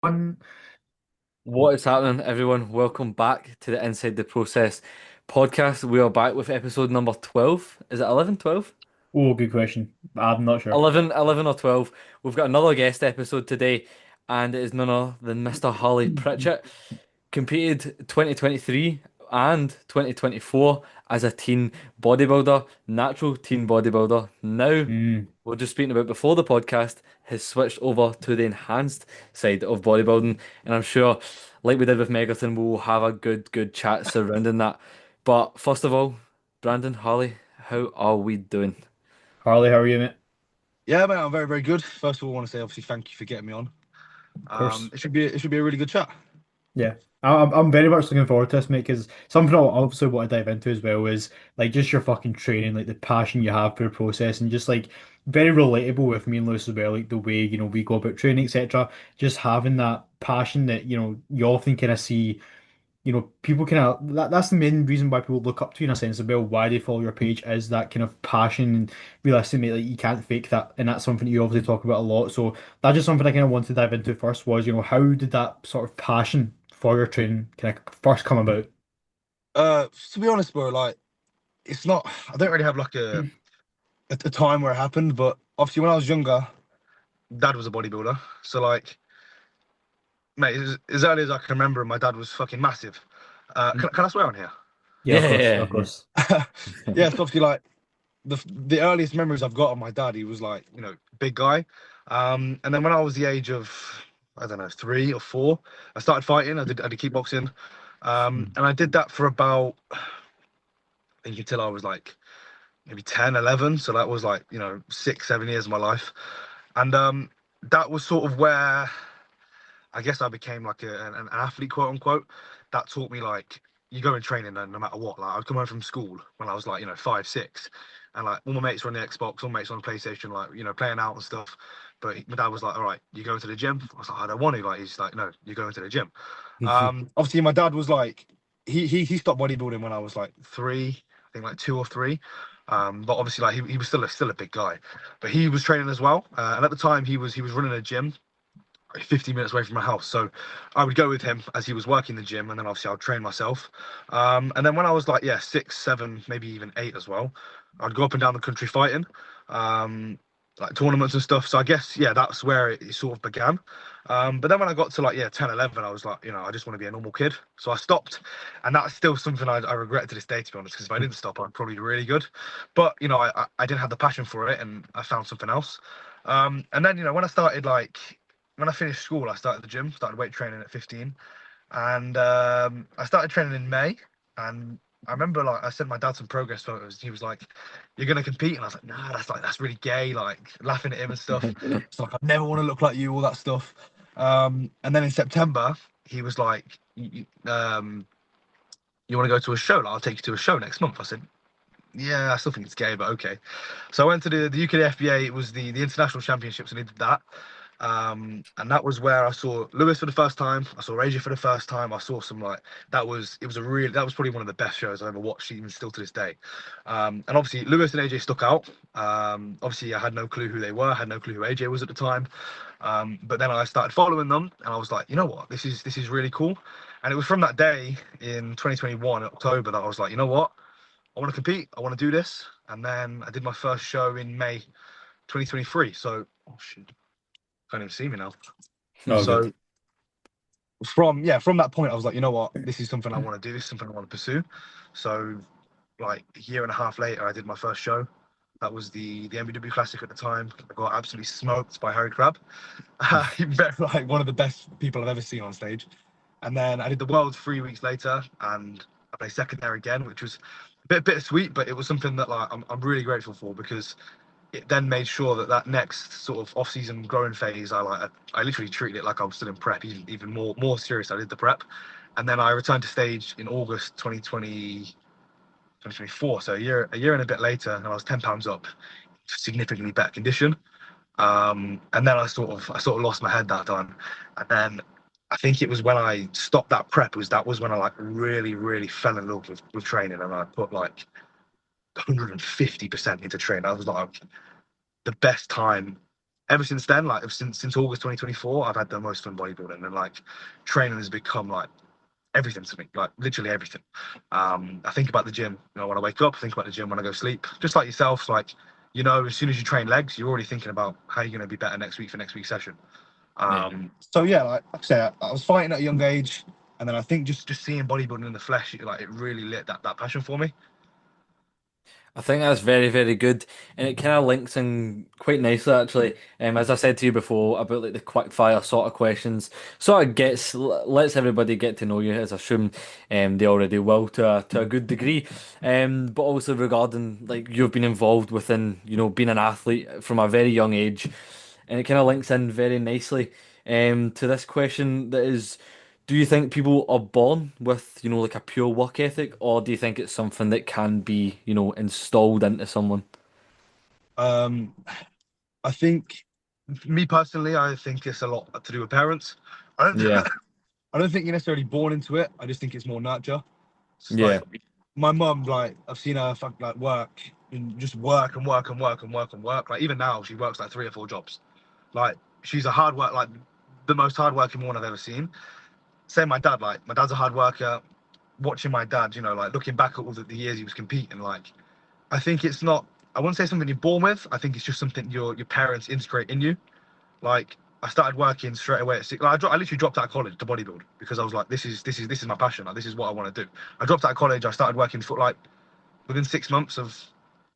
One. What is happening, everyone? Welcome back to the Inside the Process podcast. We are back with episode number 12. Is it 11, 12? Oh, good question. I'm not sure. 11 or 12. We've got another guest episode today, and it is none other than Mr. Harley Pritchett. Competed 2023 and 2024 as a teen bodybuilder, natural teen bodybuilder. Now, Mm. we're just speaking about before the podcast, has switched over to the enhanced side of bodybuilding. And I'm sure, like we did with Megaton, we'll have a good chat surrounding that. But first of all, Brandon, Harley, how are we doing? Harley, how are you, mate? Yeah, mate, I'm very, very good. First of all, I want to say obviously thank you for getting me on. Of course. It should be a really good chat. Yeah. I'm very much looking forward to this, mate, because something I obviously want to dive into as well is like just your fucking training, like the passion you have for the process, and just like very relatable with me and Lewis as well, like the way, we go about training, etc. Just having that passion that, you often kind of see. People kind of that's the main reason why people look up to you in a sense about why they follow your page is that kind of passion and realistically like you can't fake that and that's something that you obviously talk about a lot. So that's just something I kind of wanted to dive into first was, how did that sort of passion for your training kind of first come about? To be honest, bro, like it's not. I don't really have like a time where it happened, but obviously when I was younger, dad was a bodybuilder. So like, mate, as early as I can remember, my dad was fucking massive. Can I swear on here? Yeah, of Yeah, course, yeah, of course. Yeah, so obviously like the earliest memories I've got of my dad, he was like big guy. And then when I was the age of I don't know 3 or 4, I started fighting. I did kickboxing. And I did that for about I think until I was like maybe 10, 11. So that was like 6, 7 years of my life. And that was sort of where I guess I became like an athlete, quote unquote. That taught me like you go in training no matter what. Like I'd come home from school when I was like 5, 6, and like all my mates were on the Xbox, all my mates were on the PlayStation, like playing out and stuff. But my dad was like, "All right, you going to the gym?" I was like, "I don't want to." Like he's like, "No, you're going to the gym." yeah. Obviously, my dad was like, he stopped bodybuilding when I was like 3, I think like 2 or 3. But obviously, like he was still a big guy, but he was training as well. And at the time, he was running a gym 50 minutes away from my house. So I would go with him as he was working the gym, and then obviously I'd train myself. And then when I was like, yeah, 6, 7, maybe even 8 as well, I'd go up and down the country fighting, um, like tournaments and stuff. So I guess, yeah, that's where it sort of began. But then when I got to like, yeah, 10, 11, I was like, I just want to be a normal kid. So I stopped. And that's still something I regret to this day, to be honest, because if I didn't stop, I'd probably be really good. But, I didn't have the passion for it and I found something else. And then, when I started like, when I finished school, I started the gym, started weight training at 15, and I started training in May. And I remember like I sent my dad some progress photos. He was like, "You're gonna compete," and I was like, "Nah, that's really gay," like laughing at him and stuff. It's like I never want to look like you, all that stuff. And then in September, he was like, "You want to go to a show? Like, I'll take you to a show next month." I said, "Yeah, I still think it's gay, but okay." So I went to the UK FBA. It was the international championships, and he did that. And that was where I saw Lewis for the first time. I saw AJ for the first time. I saw some like that was probably one of the best shows I've ever watched, even still to this day. And obviously Lewis and AJ stuck out. Obviously I had no clue who they were, had no clue who AJ was at the time. But then I started following them, and I was like, you know what, this is really cool. And it was from that day in 2021 October that I was like, you know what, I want to compete. I want to do this. And then I did my first show in May 2023. So, oh shit, can't even see me now. Oh, good. So from that point, I was like, you know what, this is something I want to do. This is something I want to pursue. So like a year and a half later, I did my first show. That was the MBW Classic at the time. I got absolutely smoked by Harry Crab. Like one of the best people I've ever seen on stage. And then I did the Worlds 3 weeks later, and I placed second there again, which was a bit bittersweet, but it was something that like I'm really grateful for because it then made sure that that next sort of off-season growing phase, I literally treated it like I was still in prep, even more serious. I did the prep, and then I returned to stage in August 2020, 2024. So a year and a bit later, and I was 10 pounds up, significantly better condition. And then I sort of lost my head that time, and then I think it was when I stopped that prep. That was when I like really fell in love with training, and I put like 150% into training. I was like the best time ever since then, like since August 2024, I've had the most fun bodybuilding, and like training has become like everything to me, like literally everything. I think about the gym, when I wake up, I think about the gym when I go sleep, just like yourself. Like, as soon as you train legs, you're already thinking about how you're going to be better next week for next week's session. Yeah. So yeah, like I said, I was fighting at a young age, and then I think just seeing bodybuilding in the flesh, like it really lit that passion for me. I think that's very, very good, and it kind of links in quite nicely actually. As I said to you before about like the quick fire sort of questions, sort of lets everybody get to know you, as I assume they already will to a good degree. But also regarding like you've been involved within, being an athlete from a very young age, and it kind of links in very nicely to this question that is. Do you think people are born with, like a pure work ethic, or do you think it's something that can be, installed into someone? Um, I think, me personally, I think it's a lot to do with parents. I don't, Yeah, I don't think you're necessarily born into it. I just think it's more nurture. It's yeah, like my mum, like I've seen her like work and just work and work and work and work and work. Like even now, she works like 3 or 4 jobs. Like she's a hard work, like the most hardworking woman I've ever seen. Same my dad. Like my dad's a hard worker. Watching my dad, like looking back at all the years he was competing, like I think it's not. I wouldn't say something you're born with. I think it's just something your parents integrate in you. Like I started working straight away at six. Like, I literally dropped out of college to bodybuild because I was like, this is my passion. Like this is what I want to do. I dropped out of college. I started working for like within 6 months of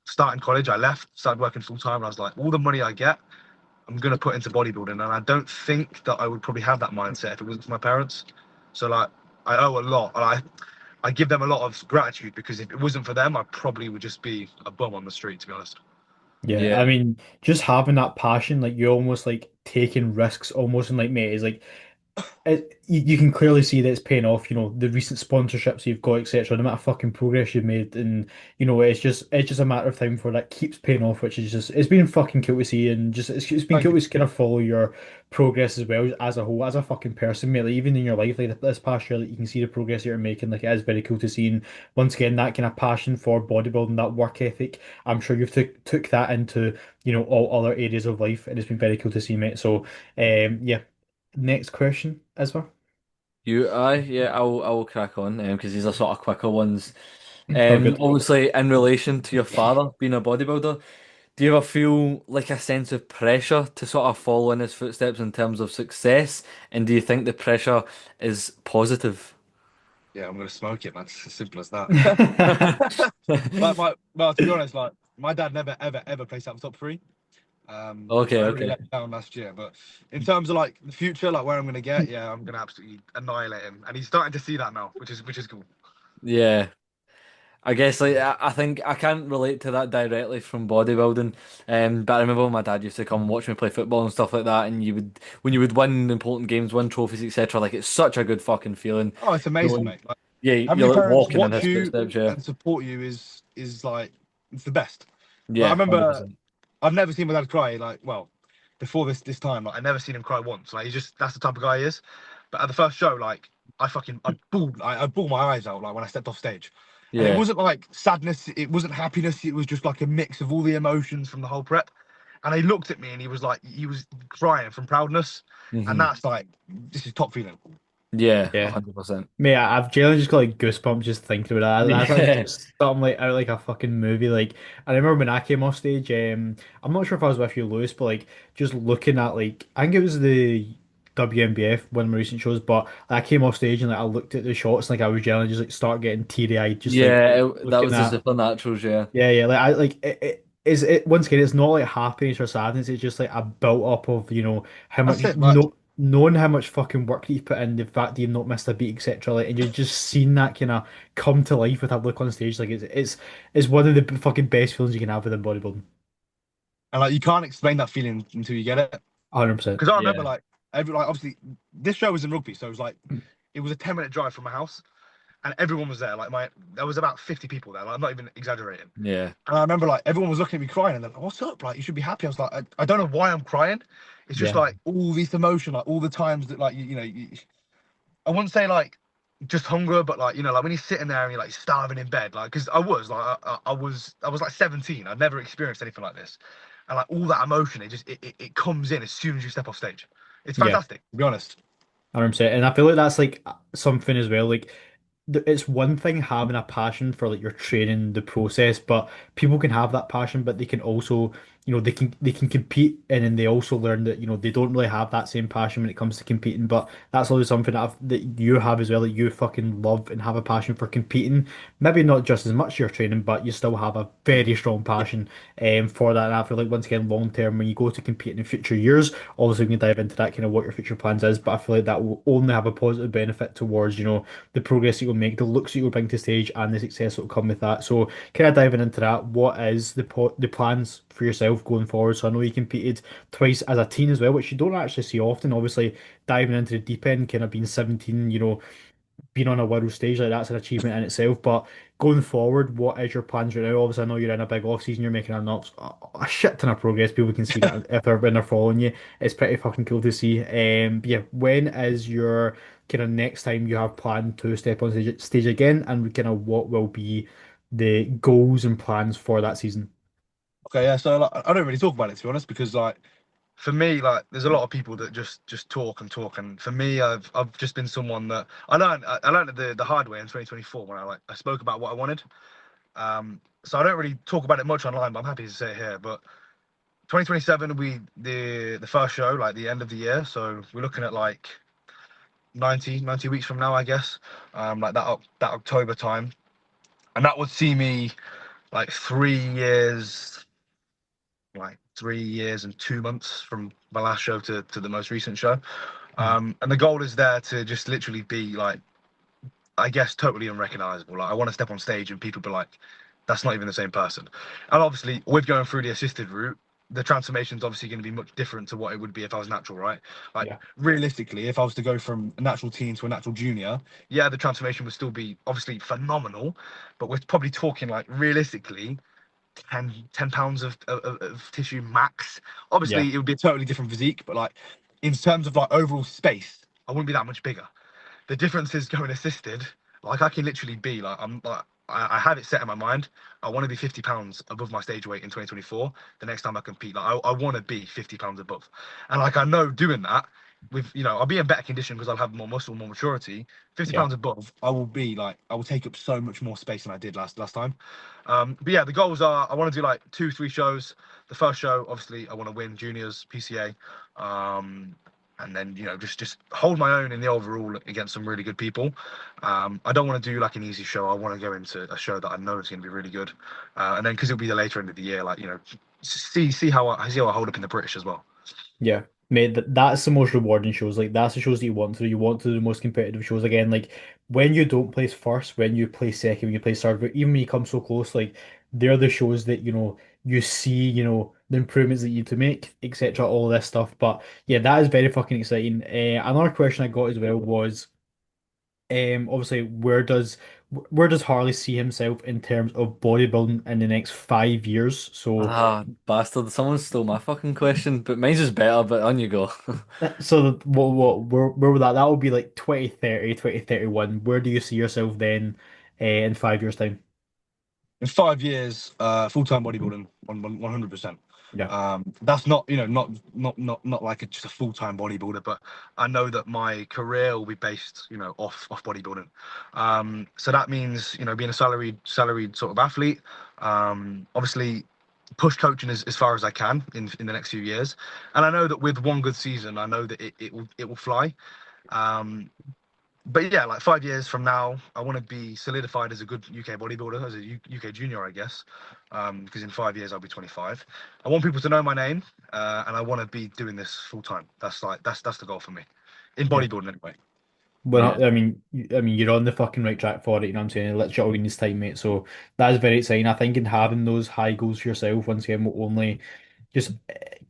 starting college. I left, started working full time. And I was like, all the money I get, I'm gonna put into bodybuilding. And I don't think that I would probably have that mindset if it wasn't for my parents. So like, I owe a lot. I give them a lot of gratitude because if it wasn't for them, I probably would just be a bum on the street, to be honest. Yeah, I yeah. mean, just having that passion, like you're almost like taking risks almost and like mate, is like you can clearly see that it's paying off, the recent sponsorships you've got, etc. The amount of fucking progress you've made, and it's just a matter of time before that keeps paying off, which is just it's been fucking cool to see, and just it's been Thank cool you. to kind of follow your progress as well as a whole, as a fucking person, mate. Like, even in your life, like this past year, like, you can see the progress that you're making. Like it is very cool to see, and once again, that kind of passion for bodybuilding, that work ethic, I'm sure you've took that into all other areas of life, and it's been very cool to see, mate. So, yeah. Next question as well. Yeah, I'll crack on because these are sort of quicker ones. Oh, good. Obviously, in relation to your father being a bodybuilder, do you ever feel like a sense of pressure to sort of follow in his footsteps in terms of success? And do you think the pressure is positive? Yeah, I'm gonna smoke it, man. It's as simple as that. Like well, to be honest, like my dad never ever ever placed out the top three. Okay, I really okay. let me down last year. But in terms of like the future, like where I'm gonna get, yeah, I'm gonna absolutely annihilate him, and he's starting to see that now, which is cool. Yeah. I guess like I think I can't relate to that directly from bodybuilding, but I remember when my dad used to come and watch me play football and stuff like that, and when you would win important games, win trophies, etc. Like it's such a good fucking feeling. Oh, it's You know, amazing, and mate. Like yeah, having you're your like parents walking in watch his you footsteps. Yeah, and support you is like it's the best. Like I yeah, remember, 100%. I've never seen my dad cry. Like well, before this time, like I never seen him cry once. Like he's just that's the type of guy he is. But at the first show, like I bawled my eyes out like when I stepped off stage, and it Yeah. wasn't like sadness, it wasn't happiness, it was just like a mix of all the emotions from the whole prep. And he looked at me and he was crying from proudness, and Hmm. that's like this is top feeling. Yeah, Yeah. 100%. Mate, I've generally just got like goosebumps just thinking about that. That's like Yeah, just something like out of, like a fucking movie. Like I remember when I came off stage, I'm not sure if I was with you, Lewis, but like just looking at like I think it was the WNBF, one of my recent shows, but I came off stage and like I looked at the shots, like I was generally just like start getting teary eyed, just like that looking was the at. supernaturals. Yeah, Yeah, like I like it is it once again it's not like happiness or sadness, it's just like a built up of, how That's much it. Like knowing how much fucking work that you've put in, the fact that you've not missed a beat, etc. Like and you're just seeing that kind of come to life with a look on stage, like it's one of the fucking best feelings you can have within bodybuilding. and like you can't explain that feeling until you get it. 100%. Because I remember yeah, like every like obviously this show was in rugby, so it was a 10-minute drive from my house, and everyone was there. Like there was about 50 people there. Like I'm not even exaggerating. yeah, And I remember like everyone was looking at me crying, and they're like, "What's up? Like you should be happy." I was like, I don't know why I'm crying. It's just Yeah. like all this emotion, like all the times that like I wouldn't say like just hunger, but like like when you're sitting there and you're like starving in bed, like because I was like I was like 17. I'd never experienced anything like this, and like all that emotion, it comes in as soon as you step off stage. It's Yeah. fantastic, to be honest. 100%. And I feel like that's like something as well. Like it's one thing having a passion for like your training, the process, but people can have that passion, but they can also, they can compete, and then they also learn that, they don't really have that same passion when it comes to competing. But that's always something that you have as well, that you fucking love and have a passion for competing. Maybe not just as much your training, but you still have a very strong passion for that. And I feel like once again, long term, when you go to compete in future years, obviously we can dive into that kind of what your future plans is. But I feel like that will only have a positive benefit towards, the progress that you'll make, the looks that you'll bring to stage, and the success that will come with that. So, kind of diving into that, what is the plans for yourself going forward? So, I know you competed twice as a teen as well, which you don't actually see often. Obviously, diving into the deep end, kind of being 17, being on a world stage like that's an achievement in itself. But going forward, what is your plans right now? Obviously, I know you're in a big off season. You're making a shit ton of progress. People can see that if they're when they're following you. It's pretty fucking cool to see. But yeah, when is your kind of next time you have planned to step on stage again, and kind of what will be the goals and plans for that season? Okay, yeah. So like, I don't really talk about it, to be honest, because like for me, like there's a lot of people that just talk and talk, and for me, I've just been someone that I learned it the hard way in 2024 when I spoke about what I wanted. So I don't really talk about it much online, but I'm happy to say it here. But 2027 we the first show, like the end of the year, so we're looking at like 90 weeks from now, I guess. Like that October time, and that would see me like 3 years, like 3 years and 2 months from my last show to the most recent show. And the goal is there to just literally be like, I guess, totally unrecognizable. Like I want to step on stage and people be like, that's not even the same person. And obviously, with going through the assisted route, the transformation's obviously going to be much different to what it would be if I was natural, right? Like Yeah, realistically, if I was to go from a natural teen to a natural junior, yeah, the transformation would still be obviously phenomenal, but we're probably talking like realistically 10 pounds of tissue max. yeah, Obviously, it would be a totally different physique, but like in terms of like overall space, I wouldn't be that much bigger. The difference is going assisted. Like I can literally be like I'm like I have it set in my mind. I want to be 50 pounds above my stage weight in 2024. The next time I compete, like I want to be 50 pounds above, and like I know doing that with I'll be in better condition because I'll have more muscle, more maturity. 50 yeah, pounds above, I will take up so much more space than I did last time. But yeah, the goals are I want to do like 2, 3 shows. The first show, obviously, I want to win juniors PCA. And then just hold my own in the overall against some really good people. I don't want to do like an easy show. I want to go into a show that I know is going to be really good, and then because it'll be the later end of the year, like see how I hold up in the British as well. yeah. Mate, that's the most rewarding shows. Like that's the shows that you want to do. You want to do the most competitive shows again. Like when you don't place first, when you play second, when you play third, but even when you come so close, like they're the shows that you see, the improvements that you need to make, etc. All this stuff. But yeah, that is very fucking exciting. Another question I got as well was, obviously, where does Harley see himself in terms of bodybuilding in the next 5 years? So. Ah, bastard. Someone stole my fucking question, but mine's just better, but on you go. Where would that would be like 2030, 2031. Where do you see yourself then in 5 years' time? In 5 years, full-time bodybuilding, 100%. Yeah. That's not not like just a full-time bodybuilder, but I know that my career will be based off bodybuilding. So that means being a salaried sort of athlete. Obviously push coaching as far as I can in the next few years, and I know that with one good season, I know that it will fly. Um, but yeah, like 5 years from now, I want to be solidified as a good UK bodybuilder, as a UK junior, I guess. Because in 5 years I'll be 25. I want people to know my name, and I want to be doing this full time. That's the goal for me, in Yeah. bodybuilding anyway. Yeah. Well, I mean, you're on the fucking right track for it. You know what I'm saying? Literally all in this time, mate. So that is very exciting. I think in having those high goals for yourself, once again, will only just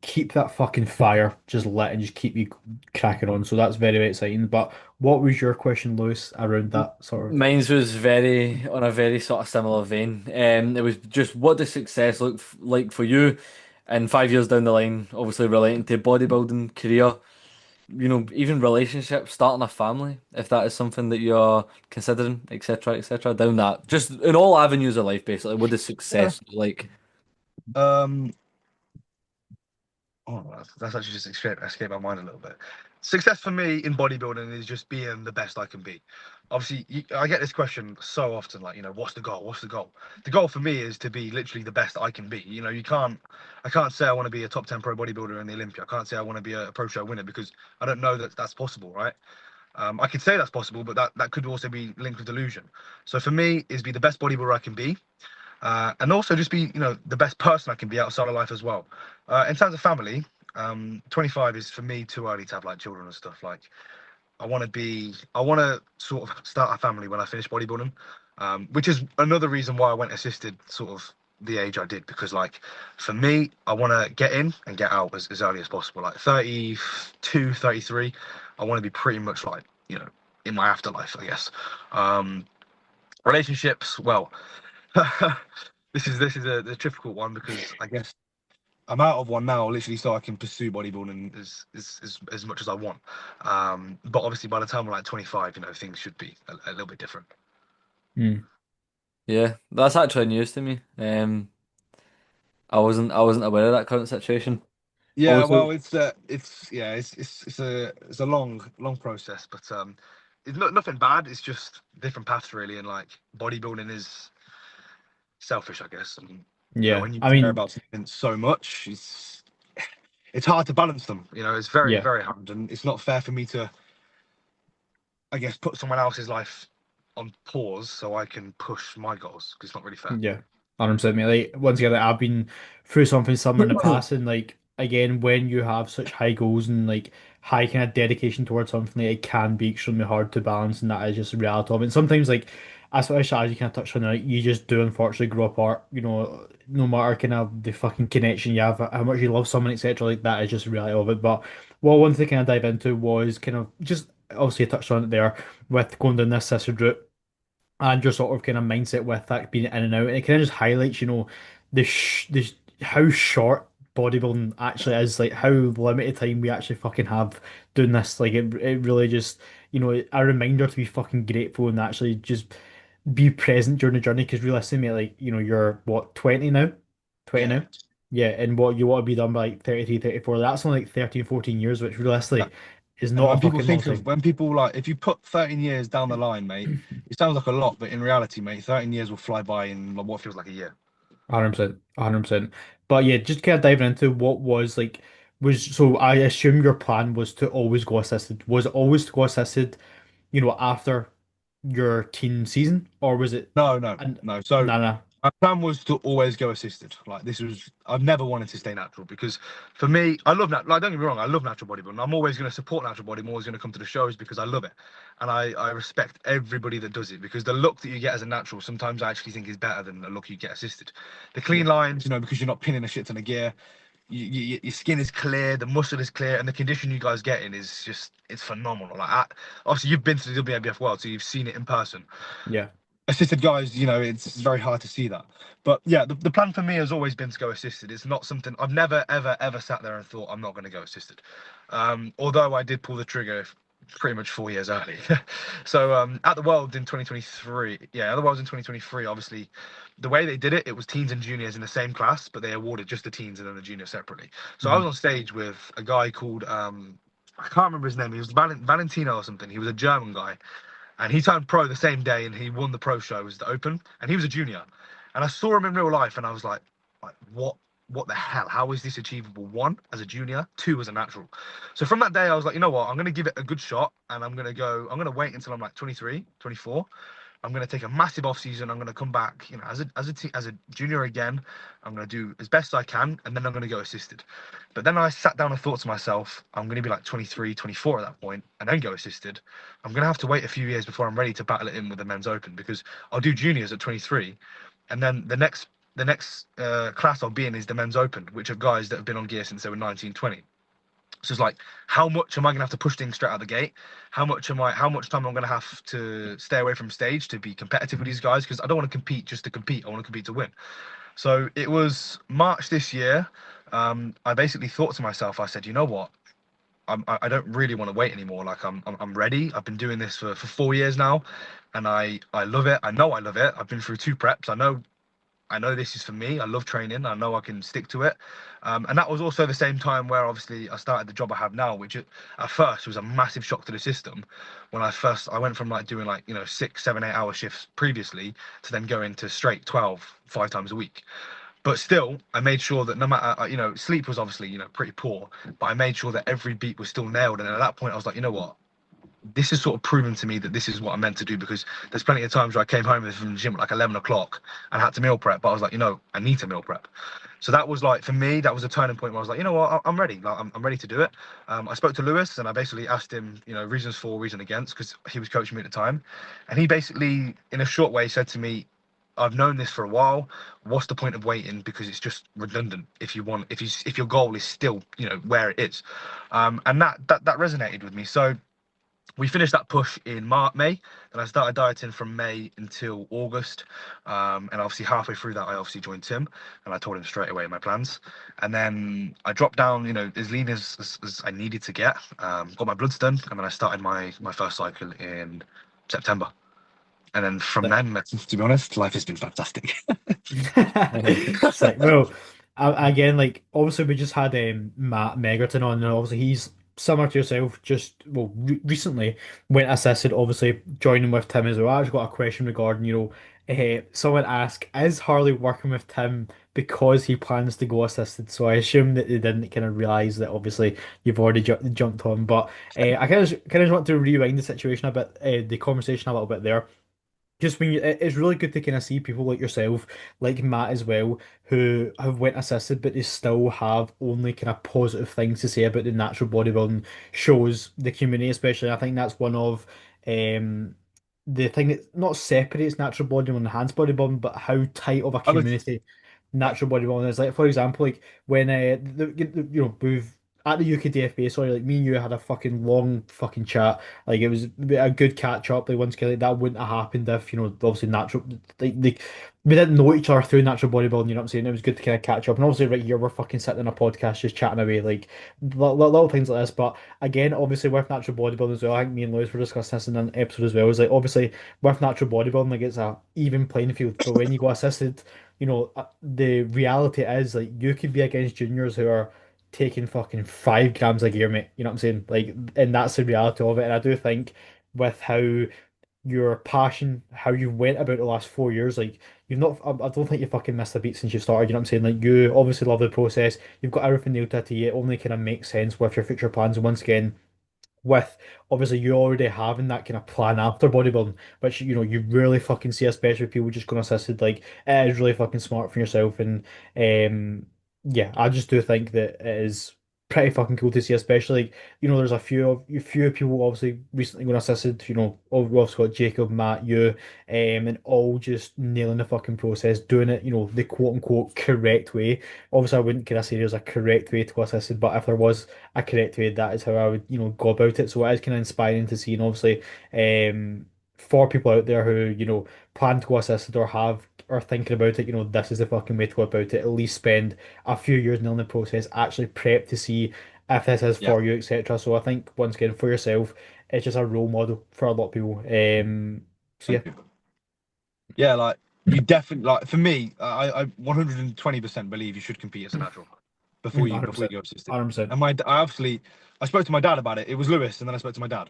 keep that fucking fire just lit and just keep you cracking on. So that's very, very exciting. But what was your question, Lewis, around that sort of? Mine's was very on a very sort of similar vein. It was just what does success look like for you in 5 years down the line, obviously relating to bodybuilding, career, even relationships, starting a family, if that is something that you're considering, etc., etc., down that. Just in all avenues of life, basically, what does Yeah. success look like? Um, Oh, that's actually just escaped my mind a little bit. Success for me in bodybuilding is just being the best I can be. Obviously, I get this question so often, like, what's the goal? What's the goal? The goal for me is to be literally the best I can be. I can't say I want to be a top 10 pro bodybuilder in the Olympia. I can't say I want to be a pro show winner because I don't know that that's possible, right? I could say that's possible, but that could also be linked with delusion. So for me, is be the best bodybuilder I can be, and also just be the best person I can be outside of life as well. In terms of family, 25 is for me too early to have like children and stuff. Like I want to sort of start a family when I finish bodybuilding, which is another reason why I went assisted sort of the age I did, because like for me, I want to get in and get out as early as possible. Like 32, 33, I want to be pretty much like in my afterlife, I guess. um Relationships, well, this is a difficult one because I guess I'm out of one now, literally, so I can pursue bodybuilding as much as I want. But obviously, by the time I'm like 25, things should be a little bit different. Hmm. Yeah, that's actually news to me. I wasn't aware of that current situation. Yeah, Also, well, it's yeah, it's a long process, but it's nothing bad. It's just different paths, really, and like bodybuilding is selfish, I guess. And Yeah, when you I care mean, about something so much, it's hard to balance them. It's very, yeah. very hard, and it's not fair for me to, I guess, put someone else's life on pause so I can push my goals, because it's not really fair. Yeah, 100%, mate. Like once again, like, I've been through something similar in the past, and like again, when you have such high goals and like high kind of dedication towards something, like, it can be extremely hard to balance, and that is just a reality of it. And sometimes, like as you kind of touched on, like you just do unfortunately grow apart. No matter kind of the fucking connection you have, how much you love someone, etc. Like that is just a reality of it. But what I wanted to kind of dive into was kind of just obviously I touched on it there with going down this sister route and your sort of kind of mindset with that being in and out. And it kind of just highlights, the how short bodybuilding actually is, like how limited time we actually fucking have doing this. Like it really just, a reminder to be fucking grateful and actually just be present during the journey. Because realistically, mate, like, you're what, 20 now? 20 Yeah. now? Yeah, and what you want to be done by like 33, 34, that's only like 13, 14 years, which Yeah. realistically is And not a fucking long time. when people like, if you put 13 years down the line, mate, it sounds like a lot, but in reality, mate, 13 years will fly by in what feels like a year. 100%, 100%. But yeah, just kind of diving into what was like was so I assume your plan was to always go assisted. Was it always to go assisted, after your teen season, or was it? No, no, And no. So no, no. my plan was to always go assisted. Like I've never wanted to stay natural because for me, I love Like, don't get me wrong, I love natural bodybuilding. I'm always going to support natural body. I'm always going to come to the shows because I love it, and I respect everybody that does it, because the look that you get as a natural sometimes I actually think is better than the look you get assisted. The clean Yeah, lines, because you're not pinning a shit ton of gear. Your skin is clear, the muscle is clear, and the condition you guys get in is just it's phenomenal. Obviously you've been to the WNBF world, so you've seen it in person. yeah. Assisted guys, it's very hard to see that. But yeah, the plan for me has always been to go assisted. It's not something I've never, ever, ever sat there and thought I'm not going to go assisted. Although I did pull the trigger pretty much 4 years early. So at the World in 2023, yeah, at the Worlds in 2023, obviously the way they did it, it was teens and juniors in the same class, but they awarded just the teens and then the juniors separately. So I was Hmm. on stage with a guy called I can't remember his name. He was Valentino or something. He was a German guy, and he turned pro the same day, and he won the pro show as the Open, and he was a junior. And I saw him in real life, and I was like what the hell? How is this achievable? One, as a junior, two, as a natural. So from that day, I was like, you know what? I'm going to give it a good shot, and I'm going to wait until I'm like 23, 24. I'm going to take a massive off season. I'm going to come back, as a junior again. I'm going to do as best I can, and then I'm going to go assisted. But then I sat down and thought to myself, I'm going to be like 23, 24 at that point, and then go assisted. I'm going to have to wait a few years before I'm ready to battle it in with the men's open, because I'll do juniors at 23, and then the next class I'll be in is the men's open, which are guys that have been on gear since they were 19, 20. So it's like, how much am I gonna have to push things straight out the gate? How much time I'm gonna have to stay away from stage to be competitive with these guys? Because I don't want to compete just to compete. I want to compete to win. So it was March this year. I basically thought to myself, I said, you know what? I don't really want to wait anymore. Like I'm ready. I've been doing this for 4 years now, and I love it. I know I love it. I've been through two preps. I know this is for me. I love training. I know I can stick to it. And that was also the same time where obviously I started the job I have now, which at first was a massive shock to the system. When I went from like doing like, 6, 7, 8 hour shifts previously to then going to straight 12, 5 times a week. But still, I made sure that no matter, sleep was obviously, pretty poor, but I made sure that every beat was still nailed. And at that point, I was like, you know what? This has sort of proven to me that this is what I'm meant to do, because there's plenty of times where I came home from the gym at like 11 o'clock and had to meal prep, but I was like, I need to meal prep. So that was like, for me, that was a turning point where I was like, you know what, I'm ready. Like, I'm ready to do it. I spoke to Lewis and I basically asked him, reasons for, reason against, because he was coaching me at the time. And he basically, in a short way, said to me, I've known this for a while. What's the point of waiting? Because it's just redundant if your goal is still, where it is. And that resonated with me. So we finished that push in May. Then I started dieting from May until August. And obviously halfway through that, I obviously joined Tim, and I told him straight away my plans. And then I dropped down, as lean as I needed to get. Got my bloods done, and then I started my first cycle in September. And then from then, to be honest, life has been fantastic. Sick. Well, again, like obviously we just had Matt Megerton on, and obviously he's similar to yourself. Just well, recently went assisted. Obviously joining with Tim as well. I just got a question regarding, someone asked, is Harley working with Tim because he plans to go assisted? So I assume that they didn't kind of realize that obviously you've already jumped on. But I kind of want to rewind the situation a bit, the conversation a little bit there. Just when it's really good to kind of see people like yourself, like Matt as well, who have went assisted, but they still have only kind of positive things to say about the natural bodybuilding shows, the community especially. I think that's one of um the thing that not separates natural bodybuilding and enhanced bodybuilding, but how tight of a I would, community yeah, natural bodybuilding is. Like for example, like when we've at the UKDFB, sorry, like me and you had a fucking long fucking chat. Like it was a good catch up. Like once again, like, that wouldn't have happened if, obviously natural, like we didn't know each other through natural bodybuilding. You know what I'm saying? It was good to kind of catch up. And obviously, right here we're fucking sitting on a podcast just chatting away, like little things like this. But again, obviously with natural bodybuilding as well, I think me and Lewis were discussing this in an episode as well. Is like obviously with natural bodybuilding, like it's a even playing field. But when you go assisted, the reality is like you could be against juniors who are taking fucking 5 grams of gear, mate. You know what I'm saying? Like, and that's the reality of it. And I do think with how your passion, how you went about the last 4 years, like you've not, I don't think you fucking missed a beat since you started. You know what I'm saying? Like you obviously love the process. You've got everything nailed to a T. It only kind of makes sense with your future plans. And once again, with obviously you already having that kind of plan after bodybuilding, which you really fucking see, especially with people just going assisted, like it is really fucking smart for yourself. And yeah, I just do think that it is pretty fucking cool to see, especially like, there's a few people obviously recently going assisted, we've also got Jacob, Matt, you, and all just nailing the fucking process, doing it, the quote unquote correct way. Obviously I wouldn't kind of say there's a correct way to go assisted, but if there was a correct way, that is how I would, go about it. So it is kind of inspiring to see, and obviously, for people out there who, plan to go assisted or are thinking about it, this is the fucking way to go about it. At least spend a few years in the process, actually prep to see if this is yeah. for you, etc. So I think once again for yourself, it's just a role model for a lot of people. So yeah, Thank you. Yeah, like you definitely like for me, I 120% believe you should compete as a natural before you 100%, go assisted. 100%. And I spoke to my dad about it. It was Lewis, and then I spoke to my dad,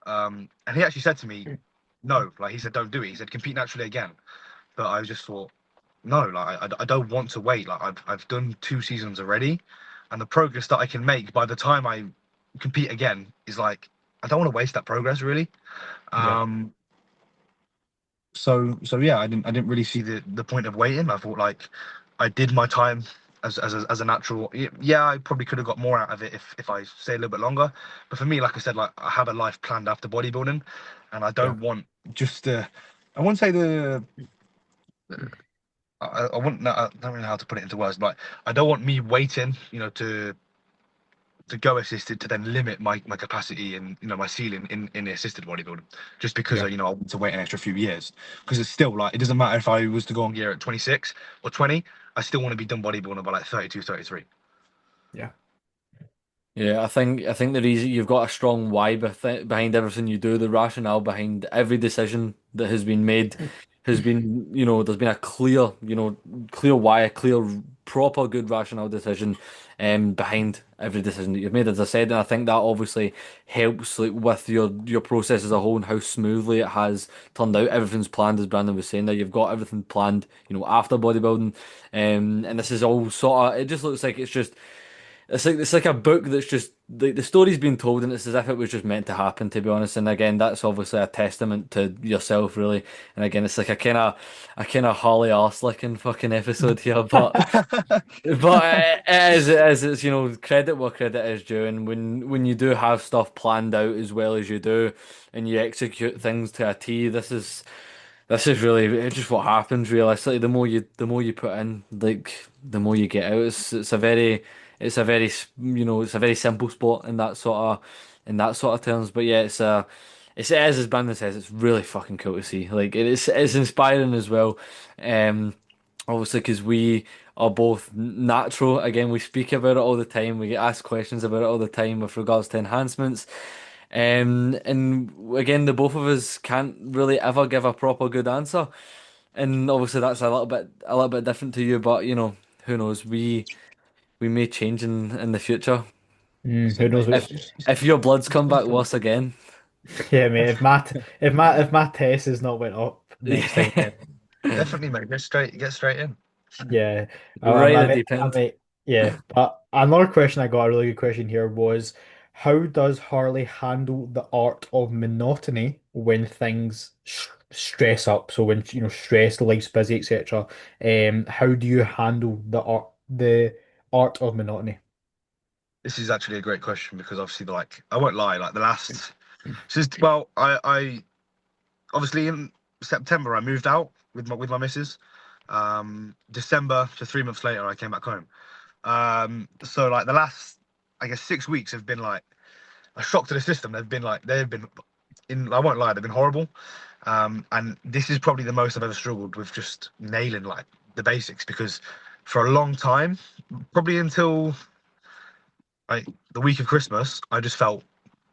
and he actually said to me, no, like he said, don't do it. He said compete naturally again. But I just thought, no, like I don't want to wait. Like I've done 2 seasons already, and the progress that I can make by the time I compete again is like I don't want to waste that progress really. Yeah, Um, so yeah, I didn't really see the point of waiting. I thought like I did my time as a natural. Yeah, I probably could have got more out of it if I stayed a little bit longer. But for me, like I said, like I have a life planned after bodybuilding, and I yeah. don't want just I won't say I wouldn't know, I don't really know how to put it into words, but I don't want me waiting, to go assisted to then limit my capacity and my ceiling in the assisted bodybuilding, just because Yeah. I want to wait an extra few years. Because it's still like it doesn't matter if I was to go on gear at 26 or 20, I still want to be done bodybuilding by like 32, 33. Yeah. Yeah, I think the reason you've got a strong why behind everything you do, the rationale behind every decision that has been made. has been, there's been a clear, clear why, a clear, proper, good, rational decision behind every decision that you've made, as I said, and I think that obviously helps like with your process as a whole and how smoothly it has turned out. Everything's planned, as Brandon was saying there. You've got everything planned, after bodybuilding, and this is all sort of. It just looks like it's like a book that's just like the story's been told, and it's as if it was just meant to happen, to be honest. And again, that's obviously a testament to yourself, really. And again, it's like a kind of Harley arse licking fucking episode here, but it is, credit where credit is due, and when you do have stuff planned out as well as you do, and you execute things to a T, this is really it's just what happens realistically. The more you put in, like the more you get out. It's a very simple sport in that sort of terms. But yeah, it is as Brandon says, it's really fucking cool to see. Like it's inspiring as well. Um, Obviously because we are both natural. Again, we speak about it all the time. We get asked questions about it all the time with regards to enhancements. And again, the both of us can't really ever give a proper good answer. And obviously that's a little bit different to you, but who knows? We may change in the future. See, Who knows mate. If what's if your bloods come back worse again, yeah, mate. If my test has not went up next time, yeah, Definitely, mate. Get straight in. yeah, right in the mean, deep end. yeah. But another question I got, a really good question here was, how does Harley handle the art of monotony when things stress up? So when stress, life's busy, etc. How do you handle the art of monotony? This is actually a great question because obviously, like, I won't lie, like the last since well, I obviously in September I moved out with my missus. December to 3 months later I came back home. So like the last I guess 6 weeks have been like a shock to the system. They've been in I won't lie, they've been horrible. And this is probably the most I've ever struggled with just nailing like the basics because for a long time, probably until like the week of Christmas, I just felt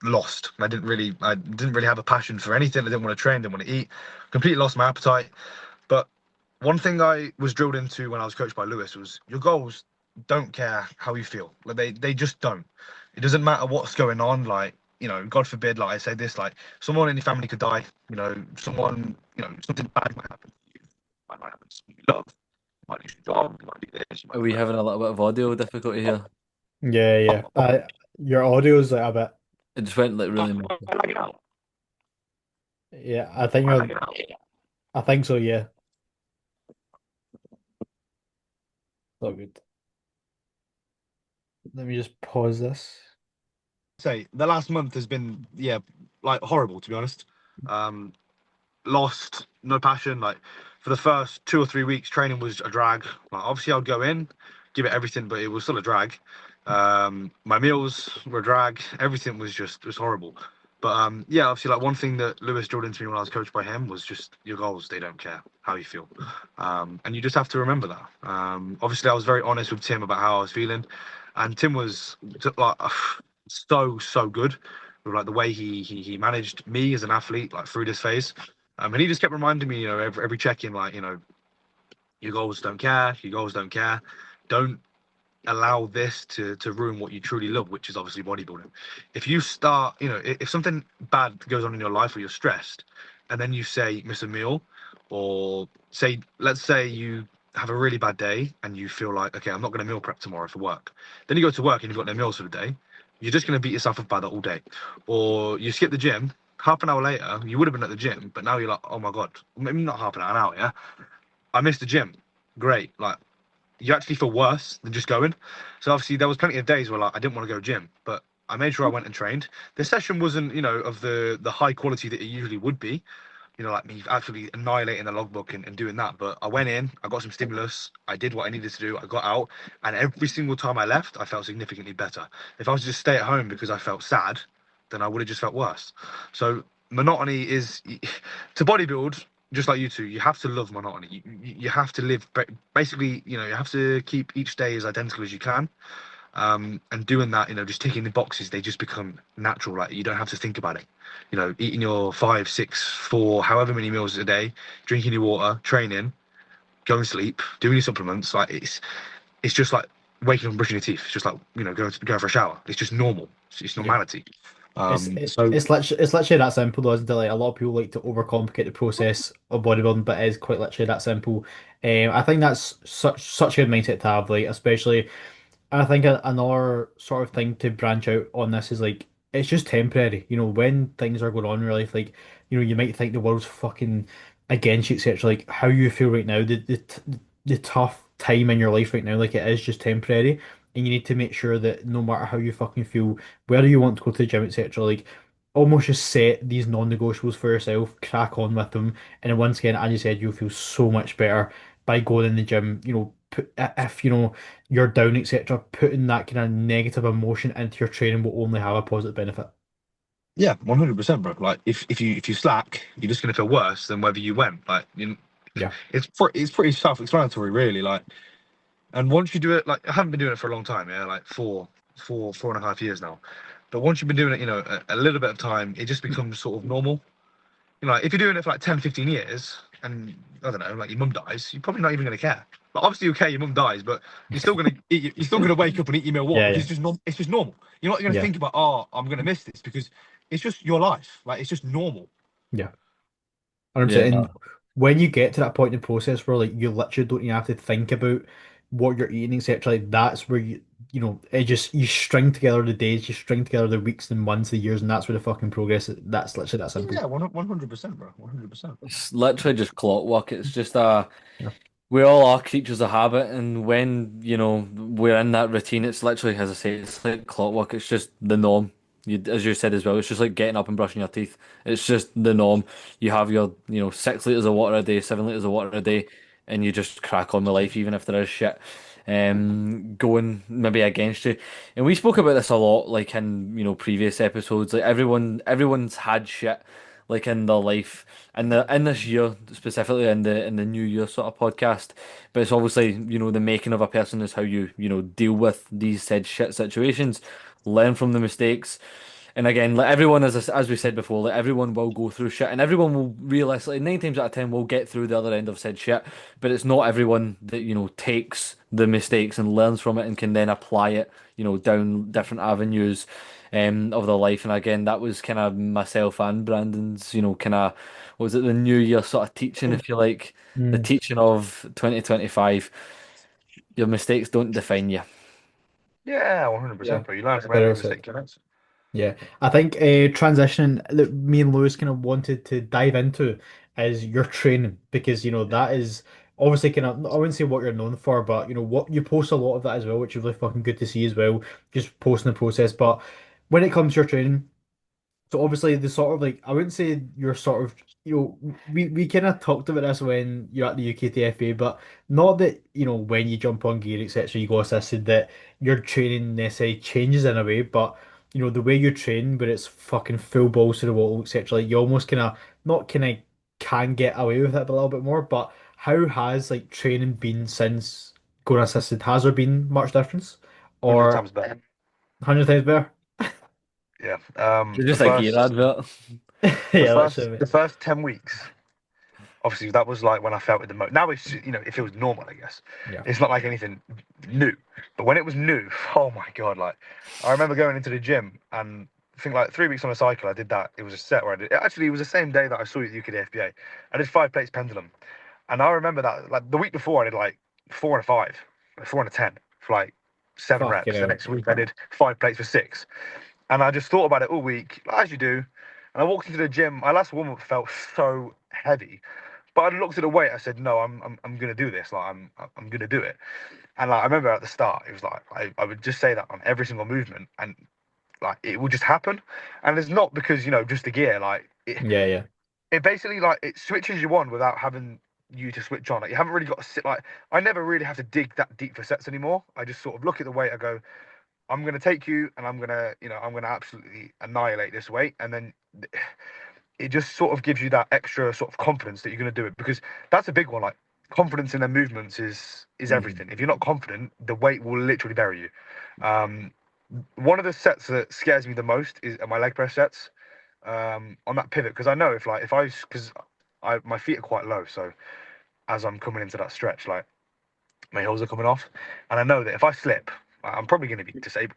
lost. I didn't really have a passion for anything. I didn't want to train, didn't want to eat. Completely lost my appetite. But one thing I was drilled into when I was coached by Lewis was your goals don't care how you feel. Like they just don't. It doesn't matter what's going on. Like God forbid, like I say this, like someone in your family could die. Something bad might happen to you. Might happen to someone you love. You might lose your job. You might do this. You Are might we do having a little bit of audio difficulty that. here? Yeah, yeah. Your audio's like a bit. It just went like really. I like it out. Yeah, I think I you're. like it out. I think so. Yeah. So good. Let me just pause this. Say the last month has been like horrible to be honest. Um, Lost, no passion. Like for the first 2 or 3 weeks, training was a drag. Like, obviously, I'd go in, give it everything, but it was still a drag. My meals were a drag. Everything was horrible. But yeah, obviously, like one thing that Lewis drilled into me when I was coached by him was just your goals. They don't care how you feel, and you just have to remember that. Obviously, I was very honest with Tim about how I was feeling, and Tim was like so good with like the way he managed me as an athlete like through this phase. And he just kept reminding me, every check-in, like, your goals don't care, your goals don't care. Don't allow this to ruin what you truly love, which is obviously bodybuilding. If you start, if something bad goes on in your life or you're stressed, and then you say miss a meal, or say, let's say you have a really bad day and you feel like, okay, I'm not going to meal prep tomorrow for work. Then you go to work and you've got no meals for the day. You're just going to beat yourself up about that all day. Or you skip the gym. Half an hour later, you would have been at the gym, but now you're like, oh my God, maybe not half an hour, yeah? I missed the gym. Great. Like, you actually feel worse than just going. So obviously there was plenty of days where like I didn't want to go gym, but I made sure I went and trained. The session wasn't, of the high quality that it usually would be, like me actually annihilating the logbook and doing that. But I went in, I got some stimulus, I did what I needed to do, I got out, and every single time I left, I felt significantly better. If I was to just stay at home because I felt sad, then I would have just felt worse. So monotony is to bodybuild, just like you two, you have to love monotony. You have to live basically, you have to keep each day as identical as you can. And doing that, just ticking the boxes, they just become natural. Like you don't have to think about it. Eating your five, six, four, however many meals a day, drinking your water, training, going to sleep, doing your supplements. Like it's just like waking up and brushing your teeth. It's just like going for a shower. It's just normal. It's Yeah. normality. It's it, So it's literally that simple though, isn't it? Like a lot of people like to overcomplicate the process of bodybuilding, but it is quite literally that simple. I think that's such a good mindset to have, like especially I think another sort of thing to branch out on this is like it's just temporary. When things are going on in your life, like you might think the world's fucking against you, etc. Like how you feel right now, the tough time in your life right now, like it is just temporary, and you need to make sure that no matter how you fucking feel, whether you want to go to the gym, etc. Like almost just set these non-negotiables for yourself, crack on with them, and then once again, as you said, you'll feel so much better by going in the gym. If you're down, etc., putting that kind of negative emotion into your training will only have a positive benefit. yeah, 100%, bro. Like if you slack, you're just gonna feel worse than whether you went. Like Yeah. it's pretty self-explanatory, really. Like, and once you do it, like I haven't been doing it for a long time, yeah, like 4.5 years now. But once you've been doing it, a little bit of time, it just becomes sort of normal. Like if you're doing it for like 10, 15 years, and I don't know, like your mum dies, you're probably not even gonna care. Like obviously, okay, your mum dies, but you're still gonna wake up and eat your meal what Yeah, because yeah, it's just normal. You're not gonna yeah, think about, oh, I'm gonna miss this because it's just your life. Like it's just normal. yeah. 100%. Yeah. And when you get to that point in the process where like you literally don't even have to think about what you're eating, etc., like that's where it just you string together the days, you string together the weeks and months, the years, and that's where the fucking progress is. That's literally that simple. Yeah, 100%, bro. 100%. It's literally just clockwork. It's just Yeah. we all are creatures of habit, and when we're in that routine, it's literally, as I say, it's like clockwork. It's just the norm. As you said as well, it's just like getting up and brushing your teeth. It's just the norm. You have your 6 liters of water a day, 7 liters of water a day, and you just crack on with life, even if there is shit going maybe against you. And we spoke about this a lot, like in previous episodes. Like everyone's had shit like in their life in this year specifically in the New Year sort of podcast. But it's obviously, the making of a person is how you deal with these said shit situations, learn from the mistakes. And again, like everyone, as we said before, like everyone will go through shit, and everyone will realistically 9 times out of 10 will get through the other end of said shit. But it's not everyone that takes the mistakes and learns from it and can then apply it, down different avenues, of their life. And again, that was kind of myself and Brandon's, kind of, was it the New Year sort of teaching, if you like, the Mm, teaching of 2025. Your mistakes don't define you. Yeah, yeah. 100%, bro. You learn from Very every well said. mistake you make. Yeah, I think transitioning that me and Lewis kind of wanted to dive into is your training because that is obviously kind of I wouldn't say what you're known for, but what you post a lot of that as well, which is really fucking good to see as well. Just posting the process, but when it comes to your training. So obviously the sort of like I wouldn't say you're sort of we kind of talked about this when you're at the UKTFA, but not that when you jump on gear etc. you go assisted that your training necessarily changes in a way, but the way you train where it's fucking full balls to the wall etc. Like you almost kind of not kind of can get away with it a little bit more. But how has like training been since going assisted? Has there been much difference 100 or times better. 100 times better? Yeah. You're just a gear advert. The Yeah, first literally. the first 10 weeks, obviously that was like when I felt it the most. Now it's it feels normal, I guess. Yeah. It's not like anything new. But when it was new, oh my god, like I remember going into the gym and I think like 3 weeks on a cycle I did that. It was a set where I did actually it was the same day that I saw you at the UKD FBA. I did 5 plates pendulum. And I remember that like the week before I did like 4 and a 5, like 4 and a 10 for like seven Fucking reps. The hell. next week I did 5 plates for 6. And I just thought about it all week, as you do. And I walked into the gym. My last warm up felt so heavy, but I looked at the weight. I said, "No, I'm gonna do this. Like I'm gonna do it." And like I remember at the start, it was like I would just say that on every single movement, and like it would just happen. And it's not because just the gear. Like Yeah, yeah. it basically like it switches you on without having you to switch on. Like you haven't really got to sit. Like I never really have to dig that deep for sets anymore. I just sort of look at the weight. I go, I'm gonna take you, and I'm gonna absolutely annihilate this weight, and then it just sort of gives you that extra sort of confidence that you're gonna do it because that's a big one. Like confidence in their movements is Mhm. everything. If you're not confident, the weight will literally bury you. Um, One of the sets that scares me the most is my leg press sets on that pivot because I know if I because I my feet are quite low, so as I'm coming into that stretch, like my heels are coming off, and I know that if I slip, I'm probably going to be disabled,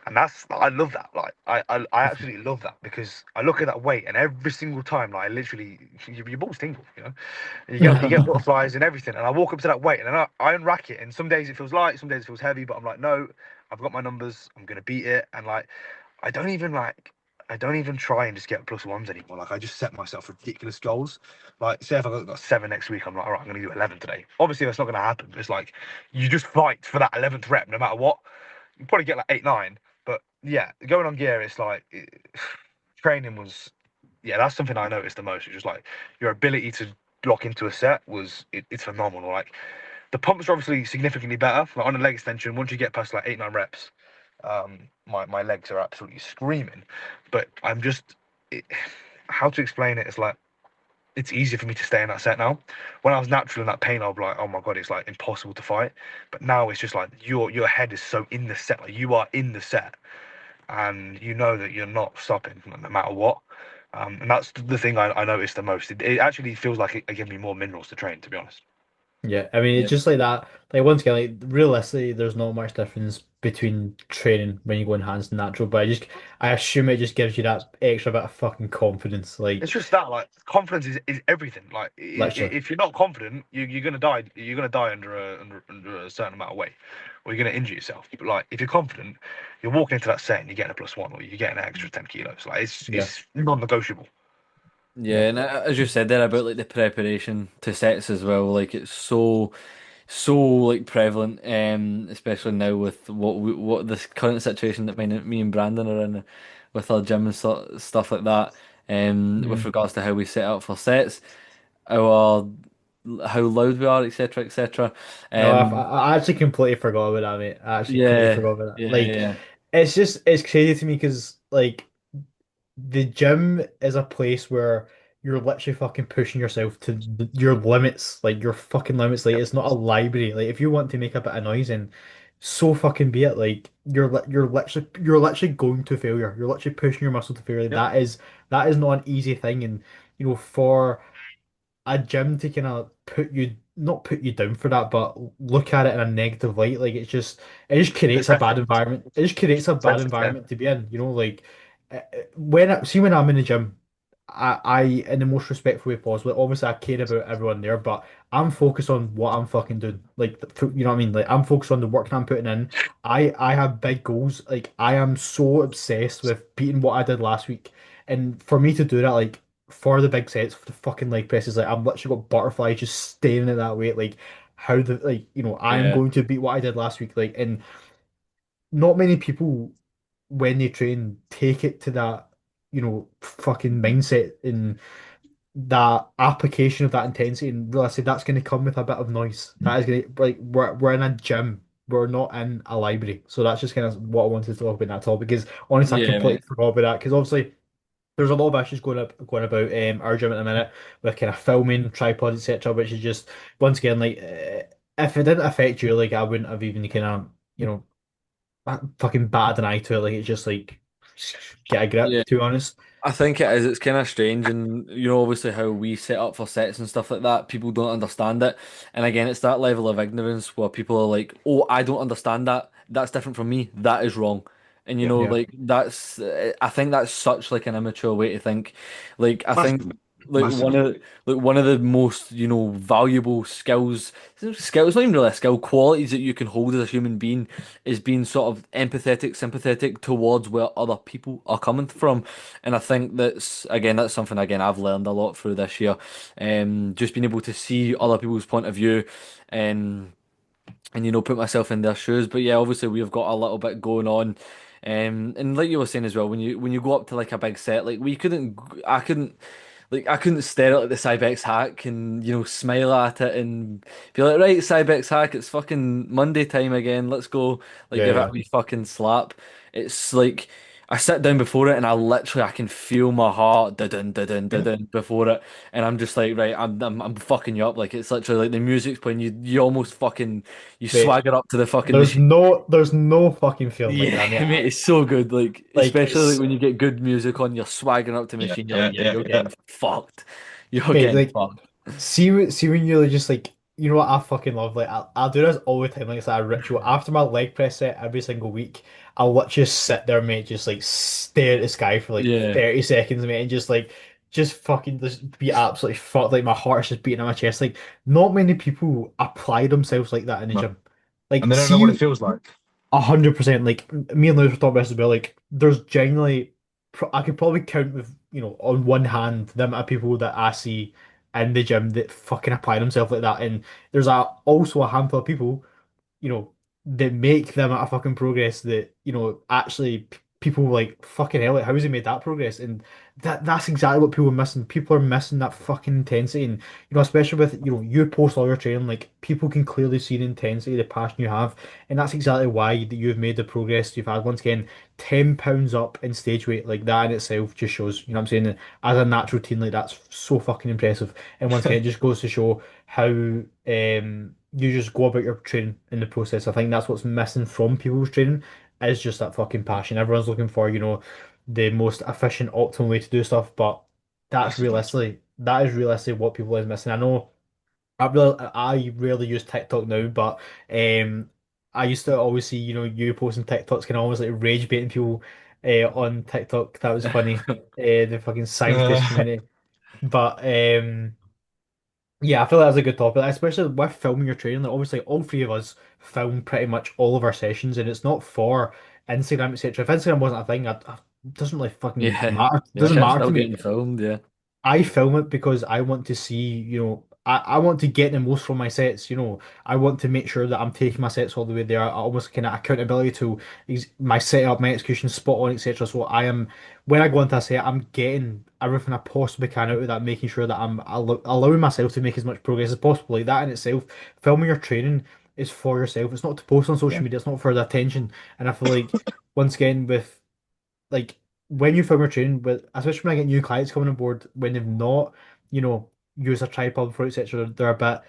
and that's I love that. Like I absolutely love that because I look at that weight, and every single time, like I literally your balls tingle, and you get butterflies and everything, and I walk up to that weight, and then I unrack it, and some days it feels light, some days it feels heavy, but I'm like, no, I've got my numbers, I'm gonna beat it, and like I don't even like. I don't even try and just get plus ones anymore. Like I just set myself ridiculous goals. Like say if I got 7 next week, I'm like, all right, I'm gonna do 11 today. Obviously that's not gonna happen. But it's like you just fight for that 11th rep no matter what. You probably get like 8, 9. But yeah, going on gear, it's like training was yeah, that's something I noticed the most. It's just like your ability to block into a set it's phenomenal. Like the pumps are obviously significantly better. Like on a leg extension, once you get past like 8, 9 reps, my legs are absolutely screaming. But I'm just it, how to explain it? It's like it's easier for me to stay in that set now. When I was natural in that pain, I'll be like, oh my god, it's like impossible to fight. But now it's just like your head is so in the set, like you are in the set, and you know that you're not stopping no matter what. And that's the thing I noticed the most. It actually feels like it gives me more minerals to train, to be honest. Yeah, I mean, Yeah. it's just like that. Like once again, like realistically, there's not much difference between training when you go enhanced and natural. But I assume it just gives you that extra bit of fucking confidence. It's Like just that, like, confidence is everything. Like, literally, if you're not confident, you're gonna die. You're gonna die under a certain amount of weight, or you're gonna injure yourself. But like, if you're confident, you're walking into that set and you're getting a plus one, or you're getting an extra 10 kilos. Like, yeah, it's non-negotiable. yeah, Yeah, and as you said there about like the preparation to sets as well, like it's so like prevalent, especially now with what this current situation that me and Brandon are in with our gym and stuff like that, with mm. regards to how we set up for sets, our how loud we are, etc., etc. No, Um, I actually completely forgot about that, mate. I actually completely yeah, forgot about that. yeah, Like, yeah, it's crazy to me because like the gym is a place where you're literally fucking pushing yourself to your limits, like your fucking limits. Like Yep. it's not a library. Like if you want to make a bit of noise, and so fucking be it. Like you're literally going to failure. You're literally pushing your muscle to failure. Yep. That is not an easy thing. And for a gym to kind of put you not put you down for that, but look at it in a negative light. Like it just It's creates a bad assessment. environment. It just creates a bad Yeah. environment to be in. Like when I'm in the gym, I in the most respectful way possible. Obviously, I care about everyone there, but I'm focused on what I'm fucking doing. Like you know what I mean? Like I'm focused on the work that I'm putting in. I have big goals. Like I am so obsessed with beating what I did last week, and for me to do that, like for the big sets, for the fucking leg presses, like I've literally got butterflies just staring at that weight, like how the I am yeah, going to beat what I did last week, like and not many people when they train take it to that fucking mindset and that application of that intensity and realize that that's going to come with a bit of noise. That is going to like we're in a gym. We're not in a library, so that's just kind of what I wanted to talk about in that topic. Because honestly, I yeah, completely mate. forgot about that. Because obviously, there's a lot of issues going about our gym at the minute with kind of filming, tripods, etc. Which is just once again like if it didn't affect you, like I wouldn't have even kind of fucking batted an eye to it. Like it's just like get a grip. Yeah. To be honest, I think it is. It's kind of strange, and obviously how we set up for sets and stuff like that. People don't understand it, and again, it's that level of ignorance where people are like, "Oh, I don't understand that. That's different from me. That is wrong." And Yeah. yeah, like that's. I think that's such like an immature way to think. Like I think Massively. like Massively. one of the most valuable skills, not even really a skill, qualities that you can hold as a human being is being sort of empathetic, sympathetic towards where other people are coming from. And I think that's something again I've learned a lot through this year. Just being able to see other people's point of view and put myself in their shoes. But yeah, obviously we've got a little bit going on. And like you were saying as well, when you go up to like a big set, like I couldn't stare at like, the Cybex hack and smile at it and be like, right, Cybex hack, it's fucking Monday time again. Let's go, like yeah, give it a yeah. wee fucking slap. It's like I sit down before it and I can feel my heart da-dun, da-dun, Yeah, da-dun before it, and I'm just like, right, I'm fucking you up. Like it's literally like the music's playing, you almost fucking you Mate, swagger up to the fucking machine. there's no fucking feeling like Yeah, that, mate. mate, it's so good. Like Like especially like it's when you get good music on, you're swaggering up to the yeah, machine. You're like, yeah, yeah, yeah, you're yeah. getting fucked. You're mate, getting like fucked. see when you're just like, you know what I fucking love? Like I'll do this all the time. Like it's like a ritual. After my leg press set every single week, I'll literally just sit there, mate, just like stare at the sky for like Yeah. 30 seconds, mate, and just fucking just be absolutely fucked. Like my heart's just beating in my chest. Like not many people apply themselves like that in the No. gym. And Like they don't know what it see feels like. 100%. Like me and Lewis were talking about this as well. Like there's genuinely, I could probably count with on one hand the amount of people that I see in the gym that fucking apply themselves like that, and there's also a handful of people you know, that make them at a fucking progress that, actually people were like, fucking hell, like, how has he made that progress? And that's exactly what people are missing. People are missing that fucking intensity. And, especially with, you post all your training, like, people can clearly see the intensity, the passion you have. And that's exactly why that you've made the progress you've had. Once again, 10 pounds up in stage weight, like that in itself just shows, you know what I'm saying? That as a natural teen, like, that's so fucking impressive. And once again, it just goes to show how you just go about your training in the process. I think that's what's missing from people's training is just that fucking passion. Everyone's looking for, the most efficient, optimal way to do stuff, but That's just nuts. that is realistically what people is missing. I know I rarely use TikTok now, but I used to always see, you posting TikToks kind of always like rage baiting people on TikTok. That was funny. The fucking scientist Uh, community. But yeah, I feel that's a good topic, especially with filming your training. Like obviously, all three of us film pretty much all of our sessions, and it's not for Instagram, etc. If Instagram wasn't a thing, it doesn't really fucking Yeah. matter. It Yeah, doesn't shit's matter still to me. getting filmed, yeah. I film it because I want to see, I want to get the most from my sets, I want to make sure that I'm taking my sets all the way there. I almost kind of accountability to my setup, my execution, spot on, etc. So when I go into a set, I'm getting everything I possibly can out of that, making sure that I'm allowing myself to make as much progress as possible. Like that in itself, filming your training is for yourself. It's not to post on social yeah. media. It's not for the attention. And I feel like, once again, with like when you film your training, with especially when I get new clients coming on board, when they've not, used a tripod before, etc., they're a bit,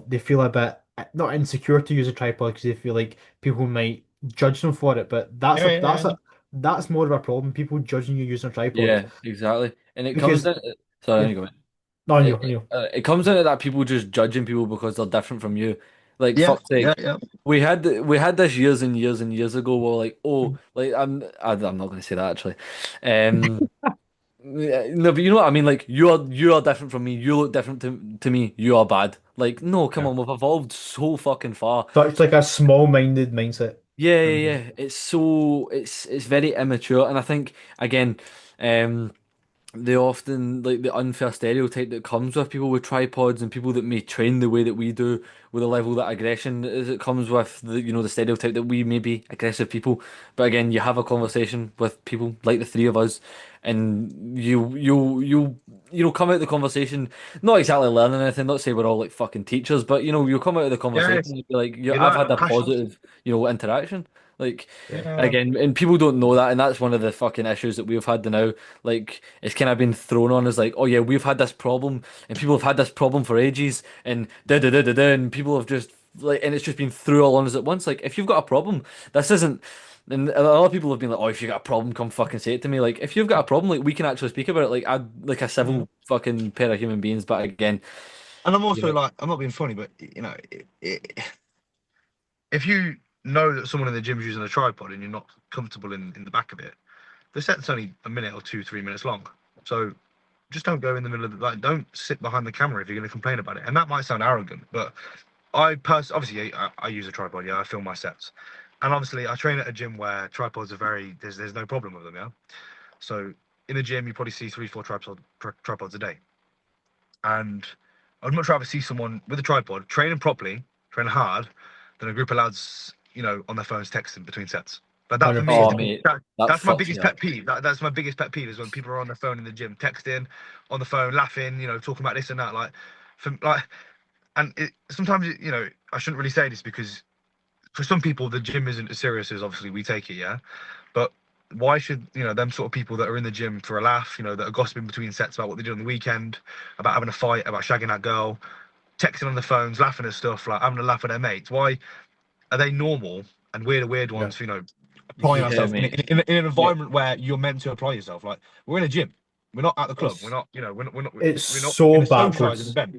they feel a bit not insecure to use a tripod because they feel like people might judge them for it. But Yeah, yeah, yeah. that's more of a problem. People judging you using a tripod Yeah, exactly. And it comes because down sorry, yeah, I go on. no, on you, on you. It comes down to that people just judging people because they're different from you. Like Yeah, fuck's yeah, sake. yeah. We had this years and years and years ago where like, oh, like I'm not gonna say that actually. Um no, but you know what I mean? Like you are different from me, you look different to me, you are bad. Like, no, come Yeah. on, we've evolved so fucking far. Such like a small-minded mindset. Yeah, From yeah, people. yeah. It's very immature and I think again, um they often like the unfair stereotype that comes with people with tripods and people that may train the way that we do with a level that aggression is it comes with the stereotype that we may be aggressive people. But again, you have a conversation with people like the three of us and you come out of the conversation not exactly learning anything, not say we're all like fucking teachers, but you'll come out of the Yeah, conversation and be like, you I've learn had a passion. positive, interaction. Like Yeah. again, and people don't know that, and that's one of the fucking issues that we've had now. Like it's kind of been thrown on as like, oh yeah, we've had this problem, and people have had this problem for ages, and da da da da da, and people have just like, and it's just been through all on us at once. Like if you've got a problem, this isn't. And a lot of people have been like, oh, if you got a problem, come fucking say it to me. Like if you've got a problem, like we can actually speak about it. Like I like a Mm. civil fucking pair of human beings. But again, And I'm you also know, like, I'm not being funny, but if you know that someone in the gym is using a tripod and you're not comfortable in the back of it, the set's only a minute or two, 3 minutes long. So just don't go in the middle of the like. Don't sit behind the camera if you're going to complain about it. And that might sound arrogant, but obviously I use a tripod. Yeah, I film my sets, and obviously I train at a gym where tripods are very there's no problem with them. Yeah, so in the gym you probably see three, four tripods a day, and I'd much rather see someone with a tripod training properly, training hard, than a group of lads, on their phones texting between sets. But that for me is oh 100%. mate, that that's my fucks me biggest pet up. peeve. That's my biggest pet peeve is when people are on their phone in the gym, texting, on the phone, laughing, talking about this and that. And sometimes, I shouldn't really say this because for some people the gym isn't as serious as obviously we take it, yeah. But why should them sort of people that are in the gym for a laugh, that are gossiping between sets about what they did on the weekend, about having a fight, about shagging that girl, texting on the phones, laughing at stuff, like having a laugh at their mates. Why are they normal and we're the weird Yeah. ones, applying Yeah, ourselves mate. in an Yeah. environment where you're meant to apply yourself? Like we're in a gym, we're not at the club, we're It's not, it's we're not so in a socializing backwards. event.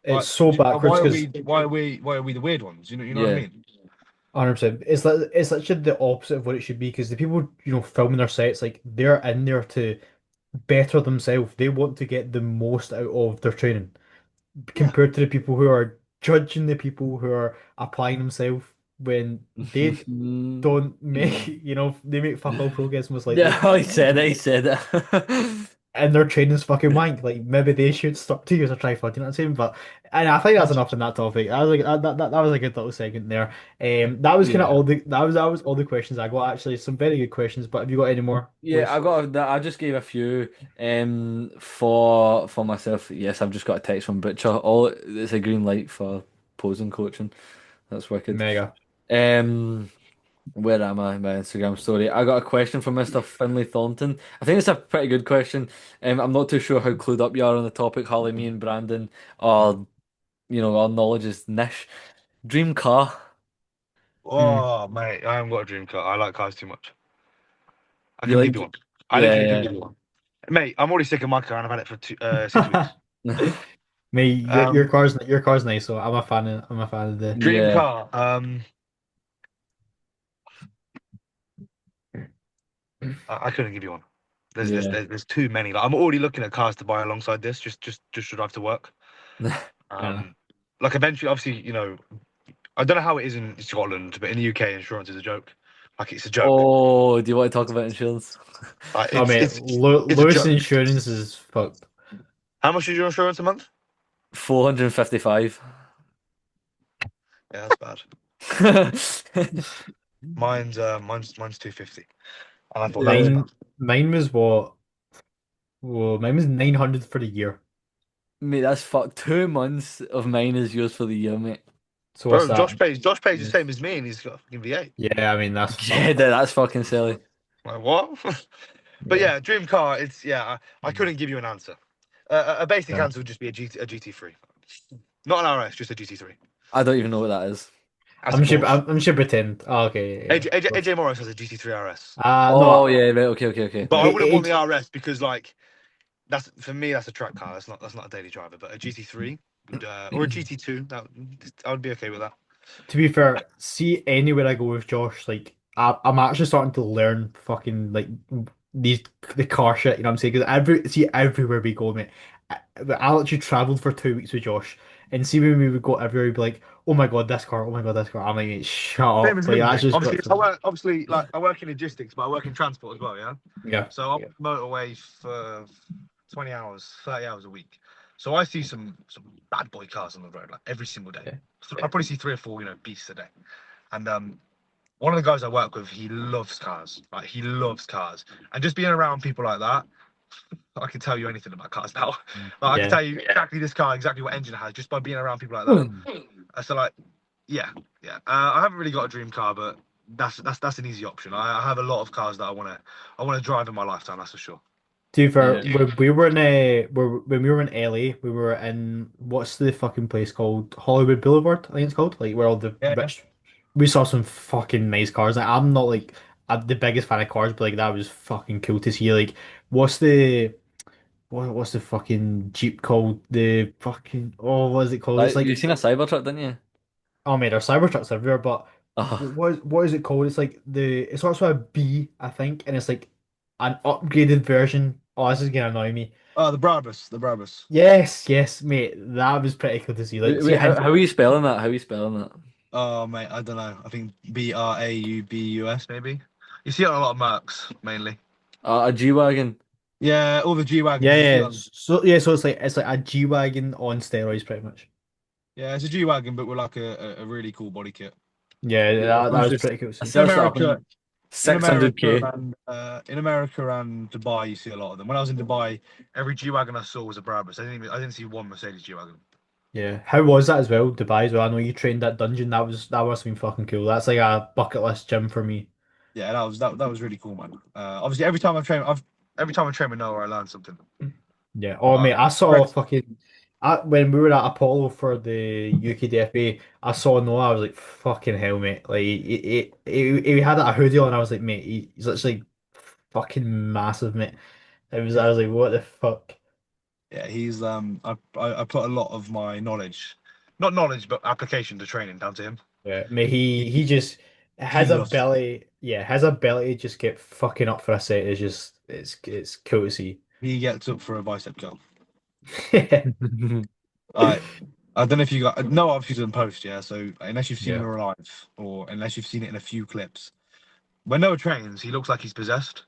It's Like, so backwards because why are we the weird ones? You know what I Yeah. mean? 100%. It's literally the opposite of what it should be because the people, filming their sets, like they're in there to better themselves. They want to get the most out of their training Yeah. compared to the people who are judging the people who are applying themselves when they don't make, they make fuck all progress most likely. Yeah, he said it. He said it. And their training's fucking wank. Like maybe they should stop to use a tripod, you know what I'm saying? But and I think that's That's enough on that topic. I was like that was a good little segment there. That was kind of yeah. all that was all the questions I got actually. Some very good questions, but have you got any more, Yeah, Lewis? I just gave a few for myself. Yes, I've just got a text from Butcher. All it's a green light for posing coaching. That's wicked. Mega. Um where am I? My Instagram story. I got a question from Mr. Finley Thornton. I think it's a pretty good question. I'm not too sure how clued up you are on the topic, Harley. Me and Brandon are, our knowledge is niche. Dream car. Mm. Oh, mate, I haven't got a dream car. I like cars too much. I You couldn't give like? you one. I literally couldn't Yeah, give you one. Mate, I'm already sick of my car and I've had it for 6 weeks. yeah. Me, your Um, car's nice, so I'm a fan of the. Dream Yeah, car. I couldn't give you one. yeah. There's too many. Like I'm already looking at cars to buy alongside this, just to drive to work. Fair enough. Um, like eventually, obviously, I don't know how it is in Scotland, but in the UK, insurance is a joke. Like it's a joke. Oh, do you want to talk about insurance? Like Oh mate, it's a Lewis joke. Insurance is fucked. How much is your insurance a month? 455. Yeah, that's bad. Mine's 250, and I thought that was Yeah. bad. Mine was what? Well, mine was 900 for the year. Mate, that's fucked. 2 months of mine is yours for the year, mate. So what's Bro, that? Josh pays the Yeah, same as me, and he's got a fucking V8. yeah, I mean that's Yeah, fucked. that's fucking silly. Like what? But Yeah, yeah, dream car. I couldn't give you an answer. A basic fair enough. answer would just be a GT3, not an RS, just a GT3. I don't even know what that is. That's a Porsche. I'm sure pretend. Oh, okay, yeah, yeah. Of course. AJ Morris has a GT3 RS, Oh, No, yeah, right, okay, okay, okay. but I wouldn't want it, the RS because like that's for me that's a track car. That's not a daily driver. But a GT3 would or a GT2 I would be okay with that. to be fair, see anywhere I go with Josh, like I'm actually starting to learn fucking like these the car shit. You know what I'm saying? Because everywhere we go, mate. I literally traveled for 2 weeks with Josh, and see when we would go everywhere, we'd be like, "Oh my god, this car! Oh my god, this car!" I'm like, "Mate, shut Same up!" as Like me, that's mate. just got Obviously, to I work in logistics, but I work in transport as well. Yeah. yeah, So I'm on the motorway for 20 hours, 30 hours a week. So I see some bad boy cars on the road like every single day. yeah, So I probably see three or four, beasts a day. And one of the guys I work with, he loves cars. Like he loves cars. And just being around people like that, I can tell you anything about cars now. Like I can yeah. tell you exactly this car, exactly what engine it has, just by being around people like that. So like, yeah, yeah. I haven't really got a dream car, but that's an easy option. I have a lot of cars that I want to drive in my lifetime. That's for sure. To be fair, Yeah. when we were in when we were in LA, we were in what's the fucking place called? Hollywood Boulevard, I think it's called. Like where all the Yeah, yeah. rich. We saw some fucking nice cars. Like, I'm not like I'm the biggest fan of cars, but like that was fucking cool to see. Like, what's the what's the fucking Jeep called? The fucking what is it called? It's Like, you like seen a Cybertruck, didn't you? oh man, there's Cybertrucks everywhere, but Oh, what is it called? It's like it starts with a B, I think, and it's like an upgraded version. Oh, this is gonna annoy me. The Brabus, the Brabus. Yes, yes, mate. That was pretty cool to see. Like, see, wait, how, and how are you spelling that? How are you spelling that? Oh mate, I don't know. I think Braubus maybe. You see it on a lot of Mercs mainly. A G-Wagon. Yeah, all the G yeah, wagons you see yeah. on. So yeah, so it's like a G wagon on steroids, pretty much. Yeah, it's a G wagon, but with like a really cool body kit. Yeah, Yeah, that I was just pretty cool to I see. In searched that up America, in 600K. in America and Dubai, you see a lot of them. When I was in Dubai, every G wagon I saw was a Brabus. I didn't see one Mercedes G wagon. Yeah, how was that as well, Dubai as well? I know you trained that dungeon. That must have been fucking cool. That's like a bucket list gym for me. Yeah, that was really cool, man. Obviously, every time I train with Noah, I learn something. Yeah. Oh, But mate, I saw friends, fucking when we were at Apollo for the UKDFA, I saw Noah. I was like, fucking hell, mate. Like he had a hoodie on. I was like, mate, he's literally fucking massive, mate. I was like, what the fuck? yeah, he's I put a lot of my knowledge, not knowledge, but application to training down to him. Yeah, mate, He, he just has he a loves. belly. Yeah, has a belly. Just get fucking up for a set. It's just it's cool to see. He gets up for a bicep curl. I I don't know if you got no, obviously doesn't post, yeah. So unless you've seen him Yeah. alive, or unless you've seen it in a few clips, when Noah trains, he looks like he's possessed.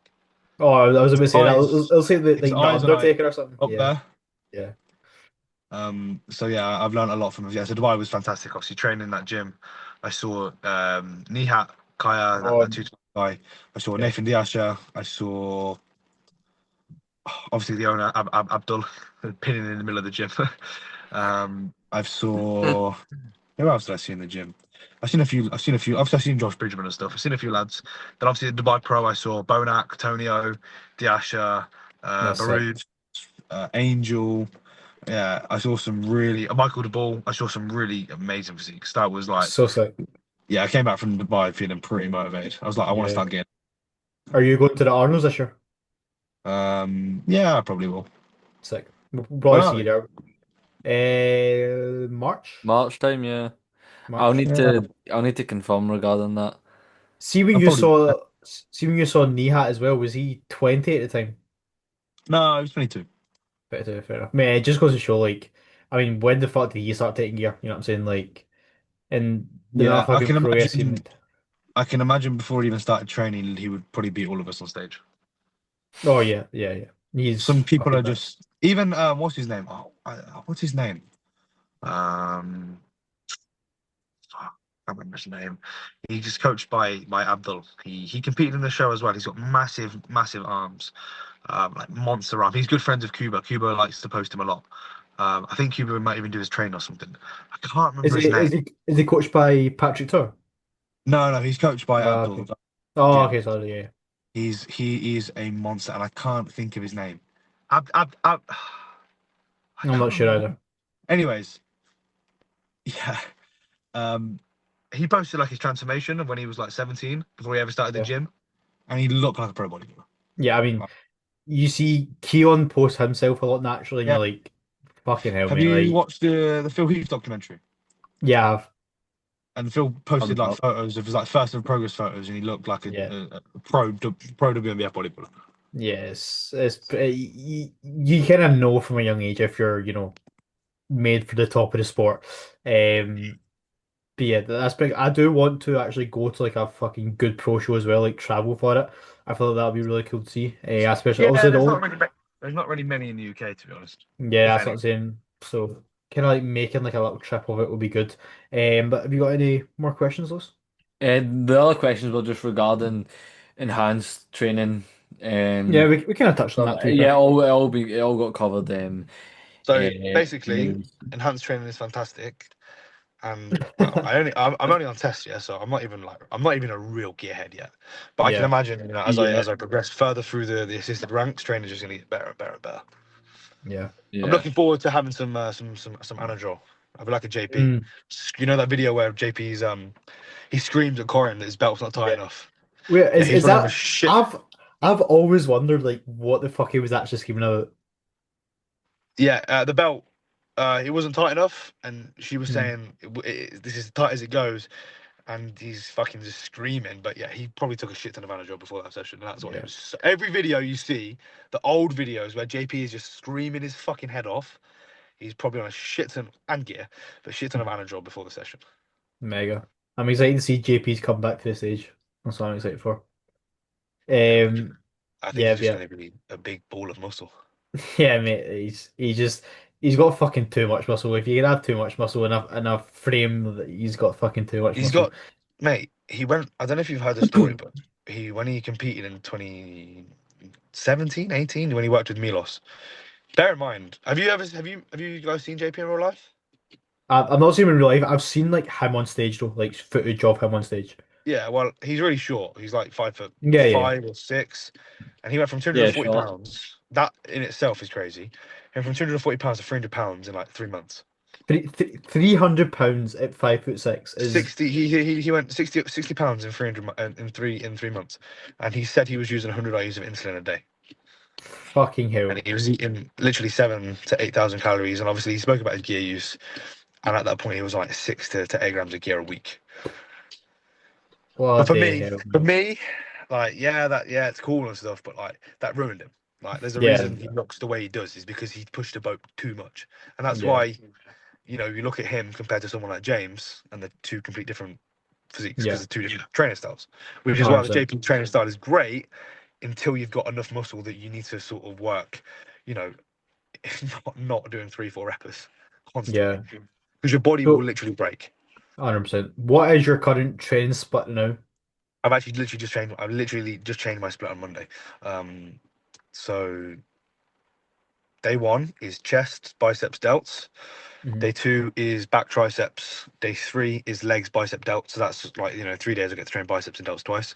Oh, I was about to say that. Eyes, I'll say that his like the eyes are like Undertaker or something. up Yeah, there. yeah. So yeah, I've learned a lot from him. Yeah, so Dubai was fantastic. Obviously, training in that gym, I saw Nihat Kaya, that Oh, two guy. I saw yeah. Nathan Diasha. I saw obviously the owner Abdul pinning in the middle of the gym. I've saw who else did I see in the gym? I've seen a few. I've seen a few. Obviously, I've seen Josh Bridgman and stuff. I've seen a few lads. Then obviously at Dubai Pro, I saw Bonak, Tonio, Diasha, That's sick. Baroud, Angel. Yeah, I saw some really Michael De Ball. I saw some really amazing physiques. That was like, So sick. yeah, I came back from Dubai feeling pretty motivated. I was like, I want to Yeah. start getting. Are you going to the Arnold's this year? Yeah, I probably will. Sick. We'll When probably are see you they? there. March? March time, yeah. March. Yeah, I'll need to confirm regarding that. I probably. See when you saw Nihat as well, was he 20 at the time? No, I was 22. Fair enough. Man, it just goes to show, like, I mean, when the fuck did he start taking gear? You know what I'm saying? Like, and the amount of Yeah, fucking progress he made. I can imagine before he even started training, he would probably beat all of us on stage. Oh yeah, yeah, yeah. He's Some people fucking are nuts. just even what's his name? What's his name? Um, I can't remember his name. He's just coached by Abdul. He competed in the show as well. He's got massive arms, like monster arms. He's good friends with Cuba. Cuba likes to post him a lot. I think Cuba might even do his train or something. I can't remember his name. Is he coached by Patrick Tour? No, he's coached by Okay. Abdul Oh, Jim. okay, sorry, yeah. He is a monster, and I can't think of his name. I I'm can't not sure remember. either. Anyways, yeah. Um, he posted like his transformation of when he was like 17 before he ever started the Yeah. gym, and he looked like a pro bodybuilder. Yeah, I mean, Like, you see Keon post himself a lot naturally, and you're yeah. like, fucking hell, Have mate. you Like, watched the Phil Heath documentary? yeah, And Phil posted like Um, photos of his like first of progress photos, and he looked like yeah. a pro WNBF bodybuilder. Yes, you kind of know from a young age if you're, made for the top of the sport. But yeah, that's big. I do want to actually go to like a fucking good pro show as well, like travel for it. I feel like that would be really cool to see. Especially Yeah, obviously the only, there's not really many in the UK to be honest, yeah, if that's what any. I'm saying. So kind of like making like a little trip of it would be good. But have you got any more questions, Lewis? And the other questions were just regarding enhanced training. Yeah, Um, we kind of touched on that to be yeah, fair. it all got covered. So Uh, basically, anyways. enhanced training is fantastic. And well, I'm only on test, yeah, so I'm not even a real gearhead yet. But I can Yeah, imagine, Yeah, as I progress further through the assisted ranks, training's just gonna get better and better and better. yeah. I'm yeah. looking forward to having some anadrol. I'd be like a JP. Mm, You know that video where JP's he screams at Corin that his belt's not tight yeah. enough. Wait, Yeah, he's is running a that shit. I've always wondered like what the fuck he was actually screaming about. Yeah, the belt. It wasn't tight enough, and she was Mm, saying this is as tight as it goes. And he's fucking just screaming. But yeah, he probably took a shit ton of Anadrol before that session, and that's why he yeah. was. Every video you see, the old videos where JP is just screaming his fucking head off, he's probably on a shit ton and gear, but shit ton of Anadrol before the session. Mega. I'm excited to see JP's come back to the stage. That's what I'm excited for. Yeah, Um, I think yeah, he's just yeah, going to be a big ball of muscle. yeah, mate. He's got fucking too much muscle. If you can have too much muscle in a frame, he's got fucking too much He's muscle. got, mate. He went. I don't know if you've heard the story, but when he competed in 2017, 18, when he worked with Milos. Bear in mind, have you guys seen JP in real life? I've not seen him in real life. I've seen like him on stage though, like footage of him on stage. Yeah, well, he's really short. He's like 5'5" Yeah, or 6, and he went from two hundred and Yeah, forty sure. pounds. That in itself is crazy. And from £240 to £300 in like 3 months. 300 pounds at 5'6" is 60. He went 60 pounds in 3 months, and he said he was using 100 IUs of insulin a day, fucking and hell. he was eating literally 7 to 8,000 calories. And obviously, he spoke about his gear use, and at that point, he was like 6 to 8 grams of gear a week. But Bloody hell, for man. me, like yeah, it's cool and stuff, but like that ruined him. Like, there's a Yeah, reason he looks the way he does is because he pushed the boat too much, and that's yeah, why you look at him compared to someone like James, and they're two complete different physiques because yeah. they're two different training styles. Which is why the 100%. JP training style is great until you've got enough muscle that you need to sort of work, you know, not doing 3-4 reps constantly Yeah. because your body will So, literally break. 100%. What is your current training split now? I've literally just changed my split on Monday. Um, so day one is chest, biceps, delts. Hmm. Day two is back triceps. Day three is legs, bicep, delts. So that's like 3 days I get to train biceps and delts twice.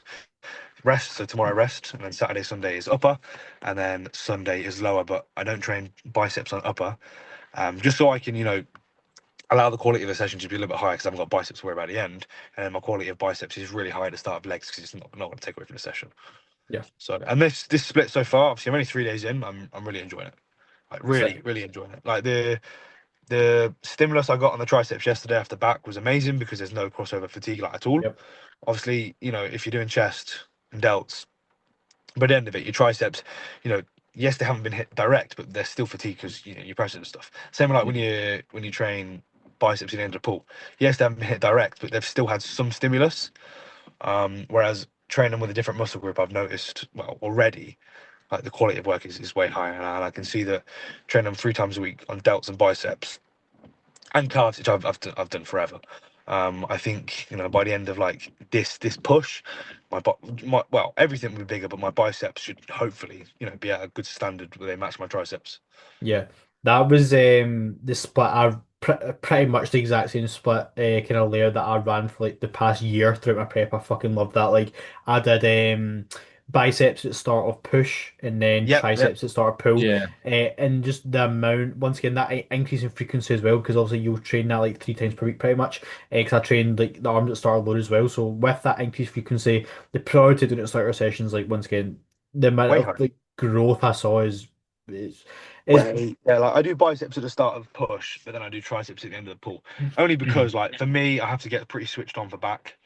Rest. So tomorrow rest, and then Saturday, Sunday is upper, and then Sunday is lower. But I don't train biceps on upper, just so I can allow the quality of the session to be a little bit higher because I haven't got biceps to worry about at the end, and then my quality of biceps is really high at the start of legs because it's not going to take away from the session. Yeah. So, and this split so far, obviously I'm only 3 days in. I'm really enjoying it. Like, really, Sick. really enjoying it. Like, the stimulus I got on the triceps yesterday after back was amazing because there's no crossover fatigue like at all. Yep. Obviously, if you're doing chest and delts, by the end of it, your triceps, yes, they haven't been hit direct, but they're still fatigued because you're pressing and stuff. Same like Yeah. when you train biceps in the end of the pull. Yes, they haven't been hit direct, but they've still had some stimulus. Whereas training with a different muscle group, I've noticed already, like the quality of work is way higher, and I can see that training them 3 times a week on delts and biceps and calves, which I've done forever. I think by the end of like this push, everything will be bigger, but my biceps should hopefully be at a good standard where they match my triceps. Yeah, that was the split. Pretty much the exact same split kind of layer that I ran for like the past year throughout my prep. I fucking loved that. Like I did biceps at start of push and then Yep, yep. triceps at start of pull. Yeah. And just the amount, once again, that increase in frequency as well, because obviously you'll train that like 3 times per week pretty much. Because I trained like the arms at start of load as well. So with that increased frequency, the priority doing it at starter sessions, like once again, the amount Way of higher. like growth I saw is Yeah, like I do biceps at the start of push, but then I do triceps at the end of the pull. Only because, Mhm. like, for me, I have to get pretty switched on for back.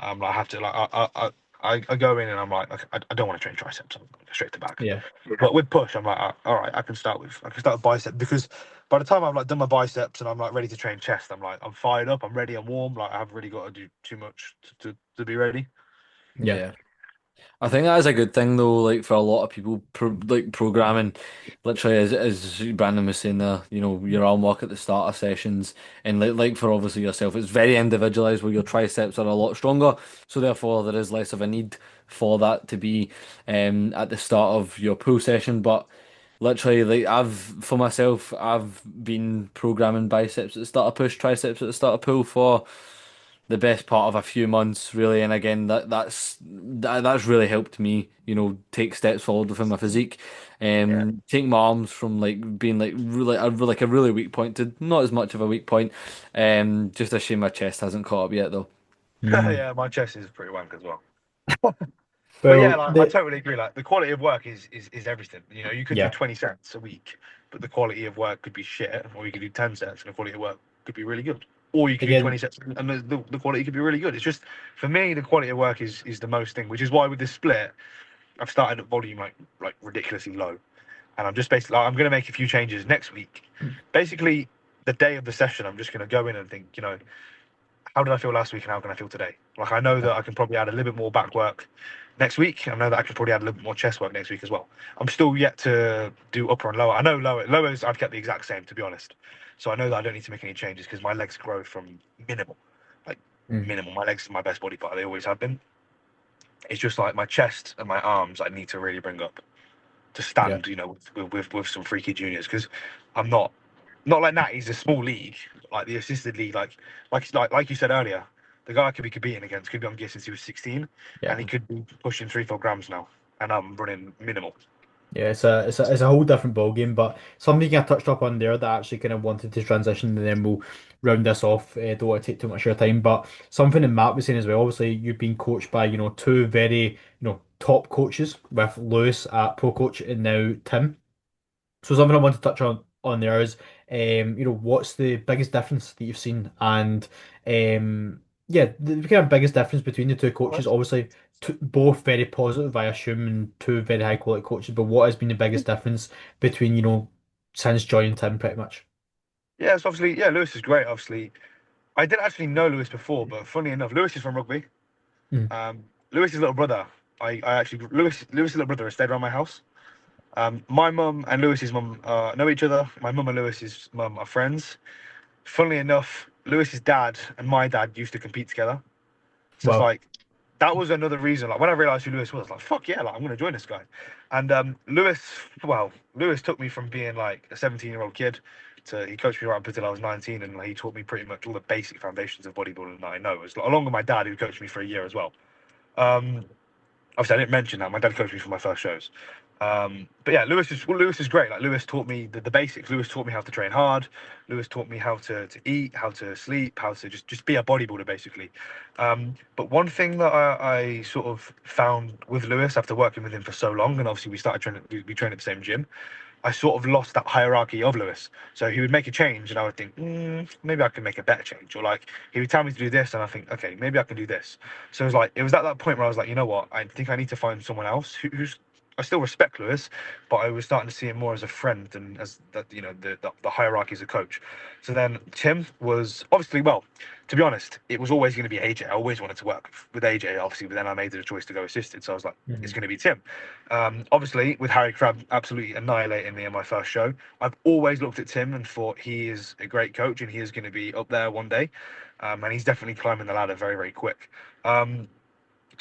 Like, I have to, like, I go in and I'm like, okay, I don't want to train triceps. I'm going straight to back. Yeah, But with push, I'm like, all right, I can start with bicep because by the time I've like done my biceps and I'm like ready to train chest, I'm like, I'm fired up, I'm ready, I'm warm. Like, I haven't really got to do too much to be ready. yeah, Yeah. I think that is a good thing though, like for a lot of people, programming, literally as Brandon was saying there, your arm work at the start of sessions, and like for obviously yourself, it's very individualized where your triceps are a lot stronger, so therefore there is less of a need for that to be at the start of your pull session. But literally, like for myself, I've been programming biceps at the start of push, triceps at the start of pull for the best part of a few months, really. And again, that's really helped me, take steps forward within my physique, Yeah. take my arms from like being like really like a really weak point to not as much of a weak point. Just a shame my chest hasn't caught up yet, though. mm. Yeah, my chest is pretty wank as well. But yeah, Well, like I totally agree. Like the quality of work is everything. You could do yeah, 20 sets a week, but the quality of work could be shit, or you could do 10 sets and the quality of work could be really good. Or you could do 20 again, sets and the quality could be really good. It's just for me the quality of work is the most thing, which is why with this split I've started at volume like ridiculously low, and I'm just basically I'm going to make a few changes next week. Basically, the day of the session, I'm just going to go in and think, how did I feel last week and how can I feel today? Like I know yeah, that I can probably add a little bit more back work next week. I know that I can probably add a little bit more chest work next week as well. I'm still yet to do upper and lower. I know lowers I've kept the exact same to be honest. So I know that I don't need to make any changes because my legs grow from minimal, like mm, minimal. My legs are my best body part. They always have been. It's just like my chest and my arms I need to really bring up to yeah, stand, with some freaky juniors because I'm not like Natty's a small league, like the assisted league, like you said earlier, the guy I could be competing against could be on gear since he was 16, and Yeah. he could be pushing 3, 4 grams now, and I'm running minimal. Yeah, it's a whole different ball game, but something I touched up on there that I actually kind of wanted to transition, and then we'll round this off. Don't want to take too much of your time, but something that Matt was saying as well. Obviously, you've been coached by two very top coaches with Lewis at pro coach and now Tim. So something I want to touch on there is, what's the biggest difference that you've seen, and yeah, the kind of biggest difference between the two coaches. Almost. Obviously, both very positive, I assume, and two very high quality coaches. But what has been the biggest difference between since joining Tim, pretty much? Yeah, so obviously, yeah, Lewis is great. Obviously, I didn't actually know Lewis before, but funny enough, Lewis is from rugby. Mm. Lewis's little brother, I actually Lewis's little brother has stayed around my house. My mum and Lewis's mum know each other. My mum and Lewis's mum are friends. Funnily enough, Lewis's dad and my dad used to compete together. So it's Well, like that was another reason. Like when I realized who Lewis was, like fuck yeah, like I'm gonna join this guy. And Lewis took me from being like a 17-year-old kid to he coached me right up until I was 19, and like, he taught me pretty much all the basic foundations of bodybuilding that I know. As along with my dad, who coached me for a year as well. Um, Obviously, I didn't mention that my dad coached me for my first shows. But yeah, Lewis is great. Like Lewis taught me the basics. Lewis taught me how to train hard. Lewis taught me how to eat, how to sleep, how to just be a bodybuilder basically. But one thing that I sort of found with Lewis after working with him for so long, and obviously we started training, we trained at the same gym. I sort of lost that hierarchy of Lewis. So he would make a change, and I would think, maybe I can make a better change. Or like he would tell me to do this, and I think, okay, maybe I can do this. So it was at that point where I was like, you know what? I think I need to find someone else who's. I still respect Lewis, but I was starting to see him more as a friend than as that, the hierarchy as a coach. So then Tim was obviously well. To be honest, it was always going to be AJ. I always wanted to work with AJ, obviously, but then I made the choice to go assisted. So I was like, it's mhm. going to be Tim. Obviously, with Harry Crabb absolutely annihilating me in my first show, I've always looked at Tim and thought he is a great coach and he is going to be up there one day. And he's definitely climbing the ladder very, very quick.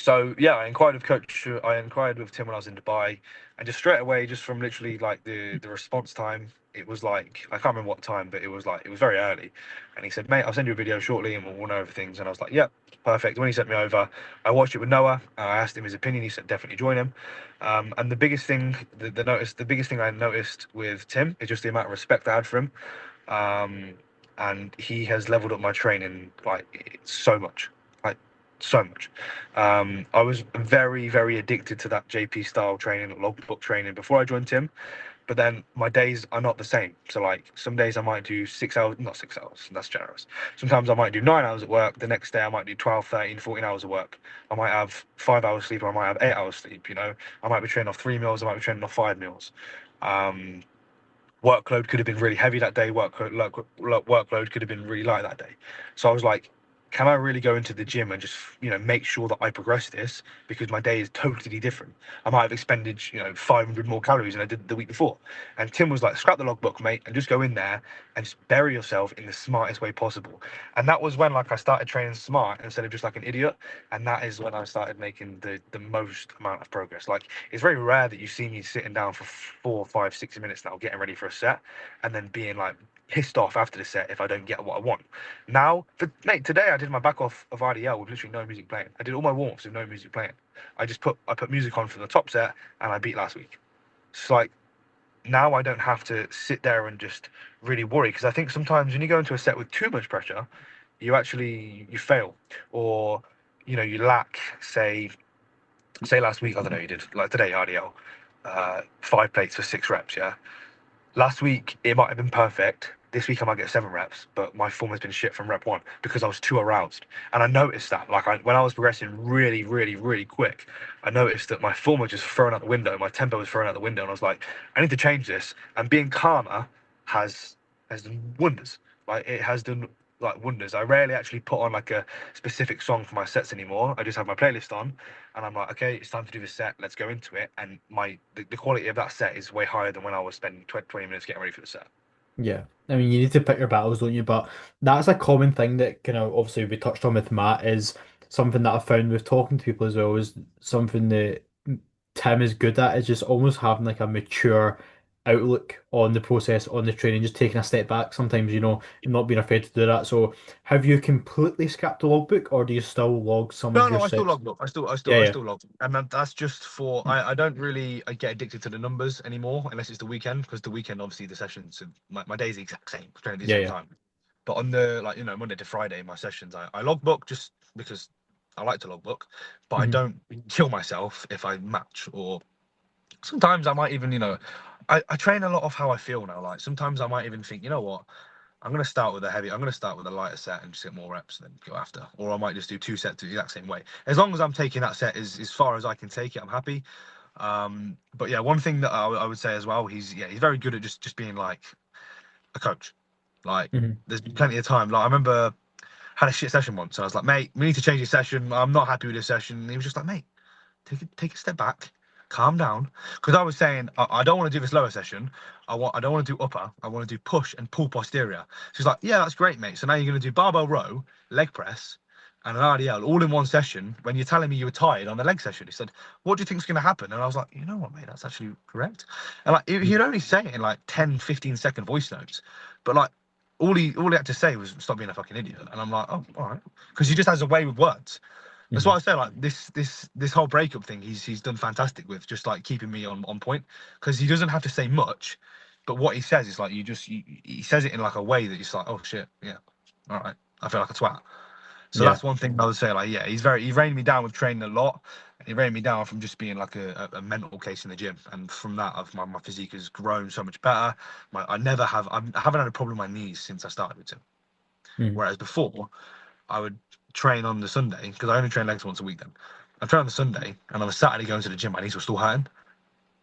So yeah, I inquired with Tim when I was in Dubai, and just straight away, just from literally like the response time, it was like I can't remember what time, but it was very early, and he said, "Mate, I'll send you a video shortly, and we'll know everything." And I was like, "Yeah, perfect." When he sent me over, I watched it with Noah. I asked him his opinion. He said, "Definitely join him." And the biggest thing, the biggest thing I noticed with Tim is just the amount of respect I had for him. Um, and he has leveled up my training like so much, like so much. I was very, very addicted to that JP style training, logbook training before I joined Tim. But then my days are not the same. So like some days I might do 6 hours, not 6 hours, that's generous. Sometimes I might do 9 hours at work. The next day I might do 12, 13, 14 hours of work. I might have 5 hours sleep or I might have 8 hours sleep, I might be training off 3 meals, I might be training off 5 meals. Um, Workload could have been really heavy that day. Workload could have been really light that day. So I was like, can I really go into the gym and just make sure that I progress this because my day is totally different. I might have expended 500 more calories than I did the week before. And Tim was like, scrap the logbook, mate, and just go in there and just bury yourself in the smartest way possible. And that was when like I started training smart instead of just like an idiot. And that is when I started making the most amount of progress. Like it's very rare that you see me sitting down for 4, 5, 60 minutes now getting ready for a set and then being like pissed off after the set if I don't get what I want. Now, mate, today I did my back off of RDL with literally no music playing. I did all my warm-ups with no music playing. I put music on for the top set and I beat last week. It's like now I don't have to sit there and just really worry because I think sometimes when you go into a set with too much pressure, you fail or you lack say last week I don't know you did like today RDL 5 plates for 6 reps, yeah. Last week it might have been perfect. This week I might get 7 reps, but my form has been shit from rep one because I was too aroused. And I noticed that, like, when I was progressing really, really, really quick, I noticed that my form was just thrown out the window, my tempo was thrown out the window, and I was like, I need to change this. And being calmer has done wonders. Like, it has done like wonders. I rarely actually put on like a specific song for my sets anymore. I just have my playlist on, and I'm like, okay, it's time to do the set. Let's go into it. And the quality of that set is way higher than when I was spending 20 minutes getting ready for the set. Yeah, I mean, you need to pick your battles, don't you? But that's a common thing that kind of obviously we touched on with Matt is something that I found with talking to people as well is something that Tim is good at is just almost having like a mature outlook on the process, on the training, just taking a step back sometimes, and not being afraid to do that. So have you completely scrapped the logbook or do you still log some of No, your no, I still sets? log book. I still, I still, Yeah, I yeah. still log, and that's just for. I don't really get addicted to the numbers anymore unless it's the weekend because the weekend obviously the sessions my day's the exact same, training at the Yeah, same yeah. time. But on the like Monday to Friday my sessions I log book just because I like to log book, but I Hmm. don't kill myself if I match or sometimes I might even I train a lot of how I feel now. Like sometimes I might even think you know what I'm gonna start with a lighter set and just get more reps, and then go after. Or I might just do two sets the exact same way. As long as I'm taking that set as far as I can take it, I'm happy. But yeah, one thing that I would say as well, he's very good at just being like a coach. Like Hmm. there's been plenty of time. Like I remember had a shit session once, and I was like, mate, we need to change the session. I'm not happy with this session. And he was just like, mate, take a step back, calm down. Because I was saying I don't want to do this lower session. I don't want to do upper. I want to do push and pull posterior. She's like, yeah, that's great, mate. So now you're going to do barbell row, leg press, and an RDL all in one session. When you're telling me you were tired on the leg session, he said, what do you think's going to happen? And I was like, you know what, mate, that's actually correct. And like he'd only say it in like 10, 15-second voice notes, but like. All he had to say was stop being a fucking idiot, and I'm like, oh, all right, because he just has a way with words. That's Hmm. what I say. Like this whole breakup thing, he's done fantastic with just like keeping me on point because he doesn't have to say much, but what he says is like he says it in like a way that you're like, oh shit, yeah, all right, I feel like a twat. So Yeah. that's one thing I would say. Like, yeah, he reined me down with training a lot. And he reined me down from just being like a mental case in the gym, and from that, my physique has grown so much better. I haven't had a problem with my knees since I started with him. Hmm. Whereas before, I would train on the Sunday because I only train legs once a week then. I train on the Sunday and on the Saturday going to the gym, my knees were still hurting.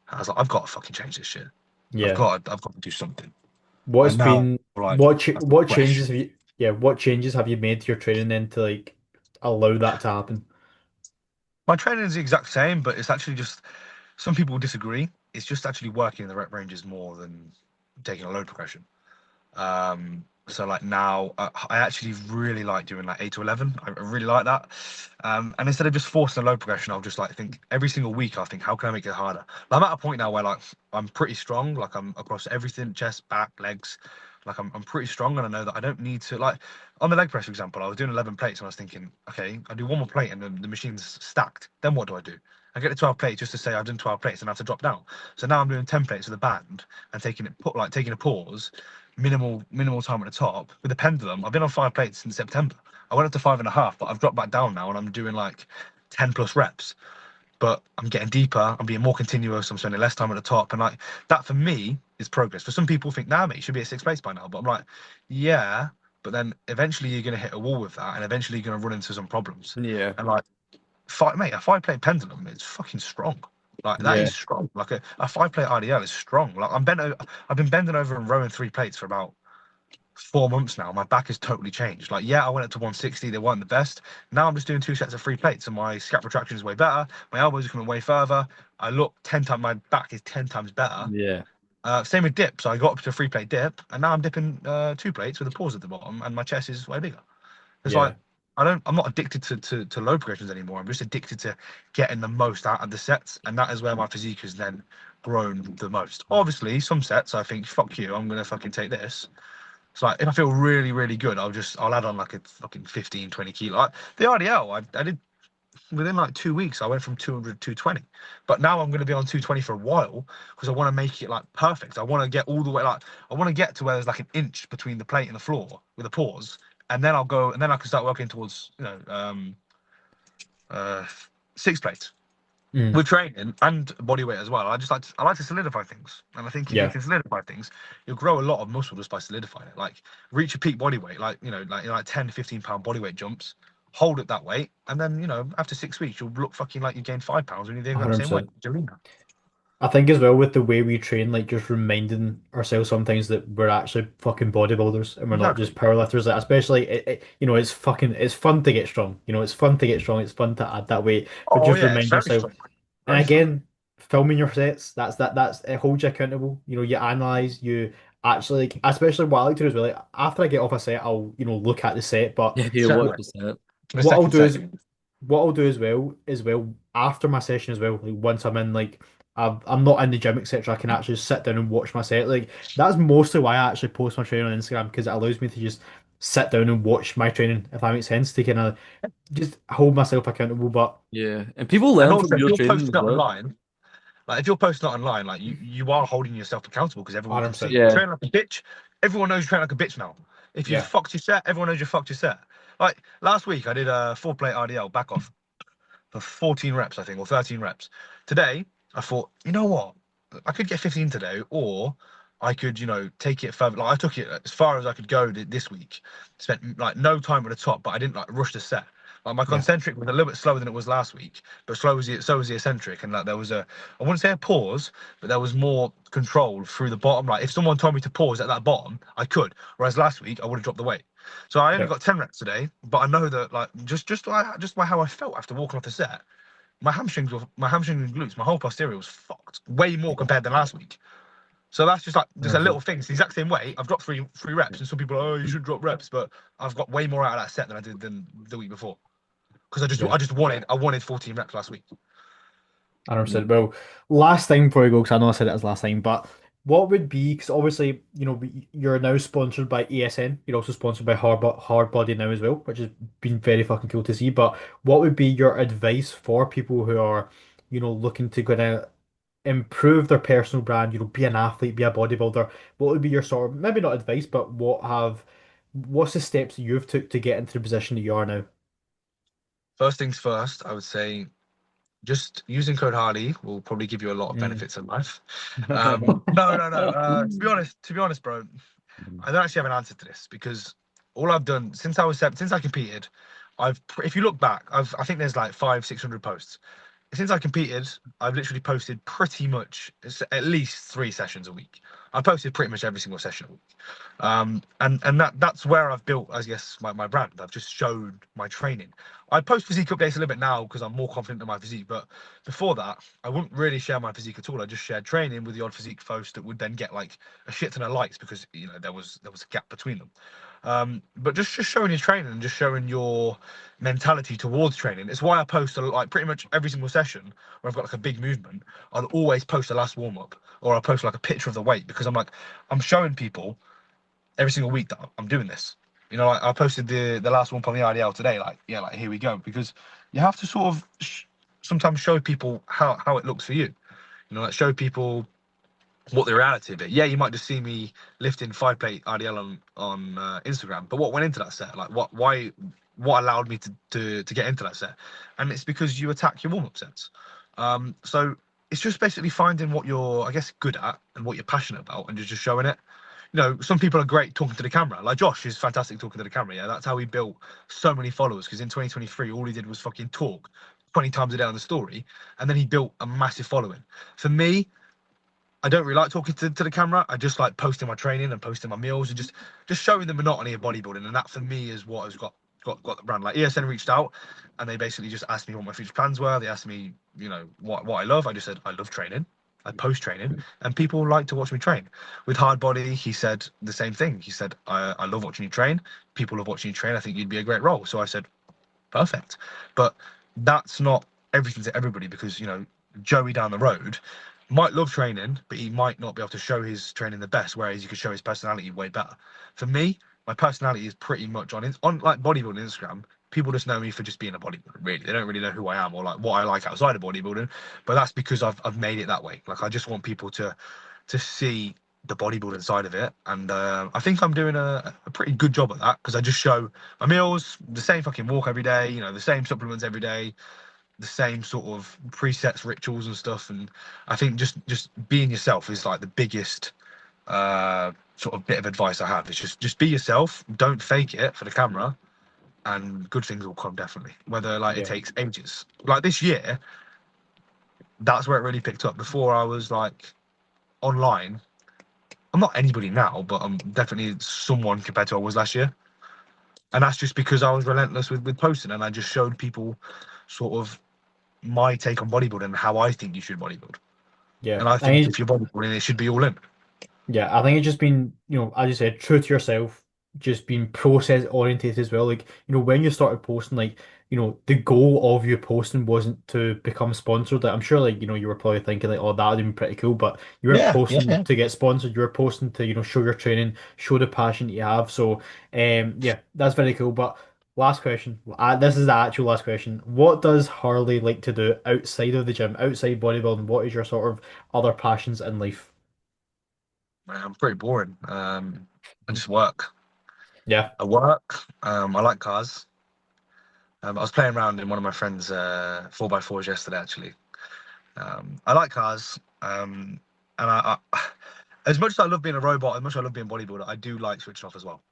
I was like, I've got to fucking change this shit. Yeah. I've got to do something. What's And now, been like, I feel what fresh. changes have you what changes have you made to your training then to like allow that to happen? My training is the exact same, but it's actually just some people will disagree. It's just actually working in the rep ranges more than taking a load progression. So like now, I actually really like doing like 8 to 11. I really like that. And instead of just forcing a low progression, I'll just like think every single week. I think how can I make it harder? But I'm at a point now where like I'm pretty strong. Like I'm across everything: chest, back, legs. Like I'm pretty strong, and I know that I don't need to like on the leg press, for example. I was doing 11 plates, and I was thinking, okay, I do one more plate, and the machine's stacked. Then what do I do? I get to 12 plates just to say I've done 12 plates and I have to drop down. So now I'm doing 10 plates with a band and taking a pause minimal time at the top with the pendulum. I've been on 5 plates since September. I went up to 5.5, but I've dropped back down now and I'm doing like 10 plus reps. But I'm getting deeper, I'm being more continuous, I'm spending less time at the top. And like that for me is progress. For some people think, nah, mate, you should be at 6 plates by now. But I'm like, yeah, but then eventually you're gonna hit a wall with that and eventually you're gonna run into some problems. Yeah. And like a 5 plate pendulum is fucking strong. Like that Yeah. is strong. Like a 5 plate RDL is strong. Like I've been bending over and rowing 3 plates for about 4 months now. My back has totally changed. Like, yeah, I went up to 160. They weren't the best. Now I'm just doing 2 sets of 3 plates, and my scap retraction is way better. My elbows are coming way further. I look 10 times. My back is 10 times better. Yeah. Same with dips. I got up to a 3 plate dip, and now I'm dipping 2 plates with a pause at the bottom, and my chest is way bigger. It's like Yeah. I'm not addicted to low progressions anymore. I'm just addicted to getting the most out of the sets, and that is where my physique has then grown the most. Obviously, some sets I think, fuck you, I'm gonna fucking take this. So like, if I feel really, really good, I'll add on like a fucking 15, 20 kilo. Like, the RDL, I did within like 2 weeks, I went from 200 to 220. But now I'm going to be on 220 for a while because I want to make it like perfect. I want to get all the way, like, I want to get to where there's like an inch between the plate and the floor with a pause. And then and then I can start working towards, uh, 6 plates Mm. with training and body weight as well. I like to solidify things, and I think if you Yeah. can solidify things, you'll grow a lot of muscle just by solidifying it. Like reach a peak body weight, like 10 to 15 pound body weight jumps, hold it that weight, and then after 6 weeks you'll look fucking like you gained 5 pounds when you're the exact same weight. 100%. Do you mean that? I think as well with the way we train, like just reminding ourselves sometimes that we're actually fucking bodybuilders and we're not Exactly. just powerlifters. Like especially, it's fun to get strong. It's fun to get strong. It's fun to add that weight, but Oh just yeah, it's remind very yourself. strong. And Very strong. again, filming your sets. That's it holds you accountable. You analyze. You actually like, especially what I like to do as well. Like after I get off a set, I'll look at the set, but Yeah, you Exactly. watch it. The what I'll second do set. is what I'll do as well after my session as well, like once I'm in like I'm not in the gym, etc. I can actually sit down and watch my set. Like that's mostly why I actually post my training on Instagram because it allows me to just sit down and watch my training, if that makes sense, to kind of just hold myself accountable. But Yeah, and people And learn from also, if your you're training posting as it well. online, like if you're posting it online, like you are holding yourself accountable because everyone can see. 100%. If you Yeah. train like a bitch, everyone knows you train like a bitch now. If you Yeah. fucked your set, everyone knows you fucked your set. Like last week, I did a 4 plate RDL back off for 14 reps, I think, or 13 reps. Today, I thought, you know what? I could get 15 today, or I could, take it further. Like I took it as far as I could go this week. Spent like no time at the top, but I didn't like rush the set. Like my Yeah. concentric was a little bit slower than it was last week, but so was the eccentric, and like there was I wouldn't say a pause, but there was more control through the bottom. Like if someone told me to pause at that bottom, I could. Whereas last week I would have dropped the weight. So I only Yeah. got 10 reps today, but I know that like just by how I felt after walking off the set, my hamstrings and glutes, my whole posterior was fucked way more compared than last week. So that's just a little 100%. thing. It's the exact same weight. I've dropped three reps, and some people are, oh, you should drop reps, but I've got way more out of that set than I did than the week before because Yeah. I wanted 14 reps last week. 100%. Well, last thing before we go, because I know I said it as last time, but what would be, because obviously, you're now sponsored by ESN, you're also sponsored by Hard Body now as well, which has been very fucking cool to see. But what would be your advice for people who are, looking to kind of improve their personal brand, be an athlete, be a bodybuilder? What would be your sort of, maybe not advice, but what's the steps you've took to get into the position that you are now? First things first, I would say just using code Harley will probably give you a lot of Mm. benefits in life. No, no, no. To be honest, bro, I don't actually have an answer to this because all I've done since I competed, if you look back, I think there's like 500-600 posts. Since I competed, I've literally posted pretty much at least 3 sessions a week. I posted pretty much every single session a week. And that's where I've built, I guess, my brand. I've just showed my training. I post physique updates a little bit now because I'm more confident in my physique. But before that, I wouldn't really share my physique at all. I just shared training with the odd physique post that would then get like a shit ton of likes because there was a gap between them. But just showing your training and just showing your mentality towards training. It's why I post like pretty much every single session where I've got like a big movement. I'll always post the last warm up or I'll post like a picture of the weight because I'm showing people every single week that I'm doing this. Like I posted the last one on the IDL today. Like yeah, like here we go because you have to sort of sometimes show people how it looks for you. Like show people what the reality of it. Yeah, you might just see me lifting 5 plate RDL on Instagram, but what went into that set? Like what allowed me to get into that set? And it's because you attack your warm up sets. So it's just basically finding what you're, I guess, good at and what you're passionate about, and just showing it. Some people are great talking to the camera. Like Josh is fantastic talking to the camera. Yeah, that's how he built so many followers. Because in 2023, all he did was fucking talk 20 times a day on the story, and then he built a massive following. For me, I don't really like talking to the camera. I just like posting my training and posting my meals and just showing the monotony of bodybuilding. And that for me is what has got the brand. Like ESN reached out and they basically just asked me what my future plans were. They asked me, what I love. I just said I love training. I post training and people like to watch me train. With Hard Body, he said the same thing. He said, I love watching you train. People love watching you train. I think you'd be a great role. So I said, perfect. But that's not everything to everybody because, Joey down the road might love training, but he might not be able to show his training the best, whereas he could show his personality way better. For me, my personality is pretty much on like bodybuilding Instagram. People just know me for just being a bodybuilder, really. They don't really know who I am or like what I like outside of bodybuilding. But that's because I've made it that way. Like I just want people to see the bodybuilding side of it. And I think I'm doing a pretty good job at that because I just show my meals, the same fucking walk every day, the same supplements every day, the same sort of presets, rituals and stuff. And I think just being yourself is like the biggest sort of bit of advice I have. Is just be yourself, don't fake it for the camera, and good things will come definitely. Whether like it Yeah. takes ages. Like this year, that's where it really picked up. Before I was like online. I'm not anybody now, but I'm definitely someone compared to I was last year. And that's just because I was relentless with posting and I just showed people sort of my take on bodybuilding and how I think you should bodybuild. Yeah. And I think I if you're bodybuilding, it should be all in. Yeah, I think it's just been, as you said, true to yourself, just being process oriented as well. Like, when you started posting, like, the goal of you posting wasn't to become sponsored. Like, I'm sure, like, you were probably thinking, like, oh, that would be pretty cool, but you weren't Yeah, yeah, posting yeah. to get sponsored. You were posting to, show your training, show the passion that you have. So, yeah, that's very cool. But last question. This is the actual last question. What does Harley like to do outside of the gym, outside bodybuilding? What is your sort of other passions in life? Man, I'm pretty boring. I just work. Yeah, I work. I like cars. I was playing around in one of my friends' 4x4s yesterday, actually. I like cars. And as much as I love being a robot, as much as I love being a bodybuilder, I do like switching off as well.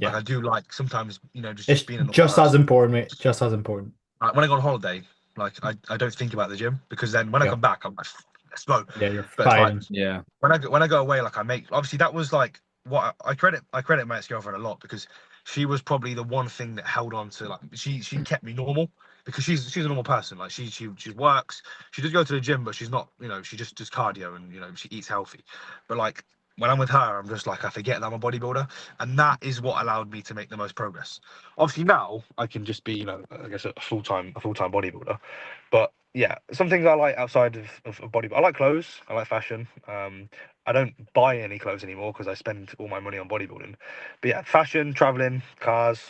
Like yeah. I do like sometimes, It's just being a normal just as person. important, mate. Just as important. Like, when I go on holiday, like I don't think about the gym because then when I Yeah. come back, I'm like, let's go. Yeah, you're But it's like firing. Yeah. when I go away, like I make obviously that was like what I credit my ex-girlfriend a lot because she was probably the one thing that held on to like she kept me normal because she's a normal person. Like she works, she does go to the gym, but she's not, she just does cardio and she eats healthy. But like when I'm with her, I'm just like I forget that I'm a bodybuilder, and that is what allowed me to make the most progress. Obviously now I can just be, I guess a full time bodybuilder. But yeah, some things I like outside of body. I like clothes. I like fashion. I don't buy any clothes anymore because I spend all my money on bodybuilding. But yeah, fashion, traveling, cars.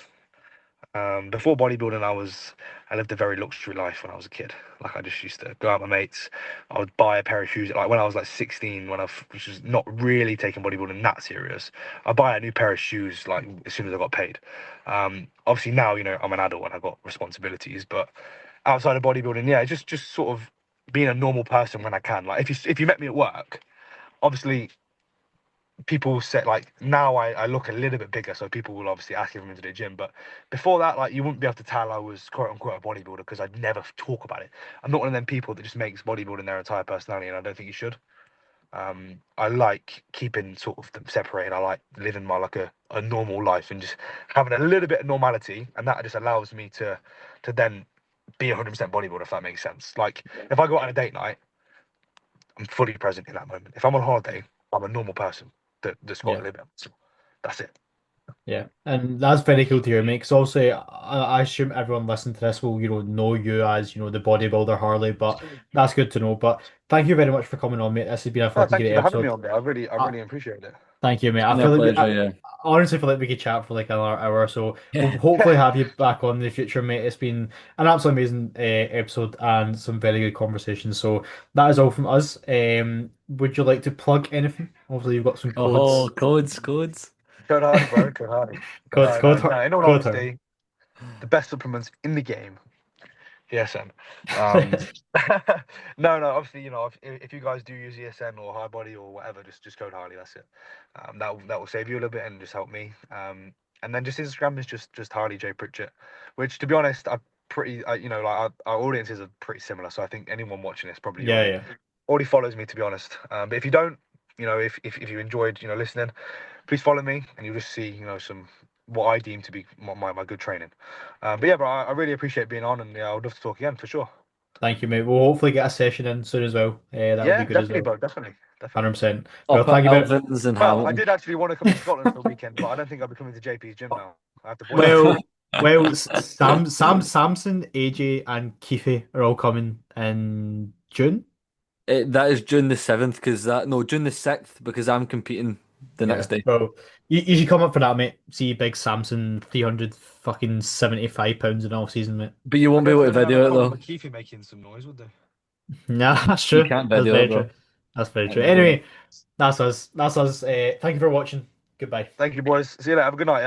Before bodybuilding, I lived a very luxury life when I was a kid. Like I just used to go out with my mates. I would buy a pair of shoes. Like when I was like 16, which was not really taking bodybuilding that serious, I buy a new pair of shoes like as soon as I got paid. Obviously now I'm an adult and I've got responsibilities, but outside of bodybuilding, yeah, just sort of being a normal person when I can. Like if you met me at work, obviously people say like now I look a little bit bigger, so people will obviously ask if I'm into the gym. But before that, like you wouldn't be able to tell I was quote unquote a bodybuilder because I'd never talk about it. I'm not one of them people that just makes bodybuilding their entire personality, and I don't think you should. I like keeping sort of them separated. I like living my like a normal life and just having a little bit of normality, and that just allows me to then be 100% bodybuilder if that makes sense. Like if I go out on a date night, I'm fully present in that moment. If I'm on holiday, I'm a normal person that's got to Yeah. live it. So that's it. Yeah. And that's very cool to hear, mate. Because also, I assume everyone listening to this will, know you as, the bodybuilder Harley, but that's good to know. But thank you very much for coming on, mate. This has been a No, fucking thank great you for having me episode. on there. I Uh, really appreciate it. Thank you, mate. It's I been a feel like pleasure, yeah. I honestly feel like we could chat for like another hour, so we'll Yeah. hopefully have you back on in the future, mate. It's been an absolutely amazing episode and some very good conversations. So that is all from us. Would you like to plug anything? Obviously, you've got some Oh, codes. codes. Code Hardy, bro. Code Hardy. Codes, No, no, code, no. In all code her. honesty, the best supplements in the game. ESN. Um, no, no. Obviously, if you guys do use ESN or High Body or whatever, just code Harley. That's it. That will save you a little bit and just help me. And then just Instagram is just Harley J Pritchett, which to be honest, I pretty, like our audiences are pretty similar. So I think anyone watching this probably Yeah, already yeah. already follows me to be honest. But if you don't, if you enjoyed listening, please follow me and you'll just see some what I deem to be my good training. But yeah, bro, I really appreciate being on, and yeah, I would love to talk again for sure. Thank you, mate. We'll hopefully get a session in soon as well. That would be Yeah, good as definitely, well. bro, definitely, definitely. 100%. Well, Up thank at you very. Elvin's in Well, I Hamilton. did actually want to come to Scotland for a weekend, but I don't think I'll be coming to JP's gym now. I have to boycott it. Well, Samson, AJ, and Keefe are all coming in June. That is June the 7th because that no June the 6th because I'm competing the next Yeah. day. Well, you should come up for that, mate. See big Samson, 300 fucking 75 pounds in off season, mate. But you I won't be don't, able I to don't think they'll have a video it problem though. with Keefe making some noise, would they? Nah, that's You true. can't That's video it very though. true. That's very Can't true. video it. Anyway, that's us. That's us. Thank you for watching. Goodbye. Thank you, boys. See you later. Have a good night. Yeah?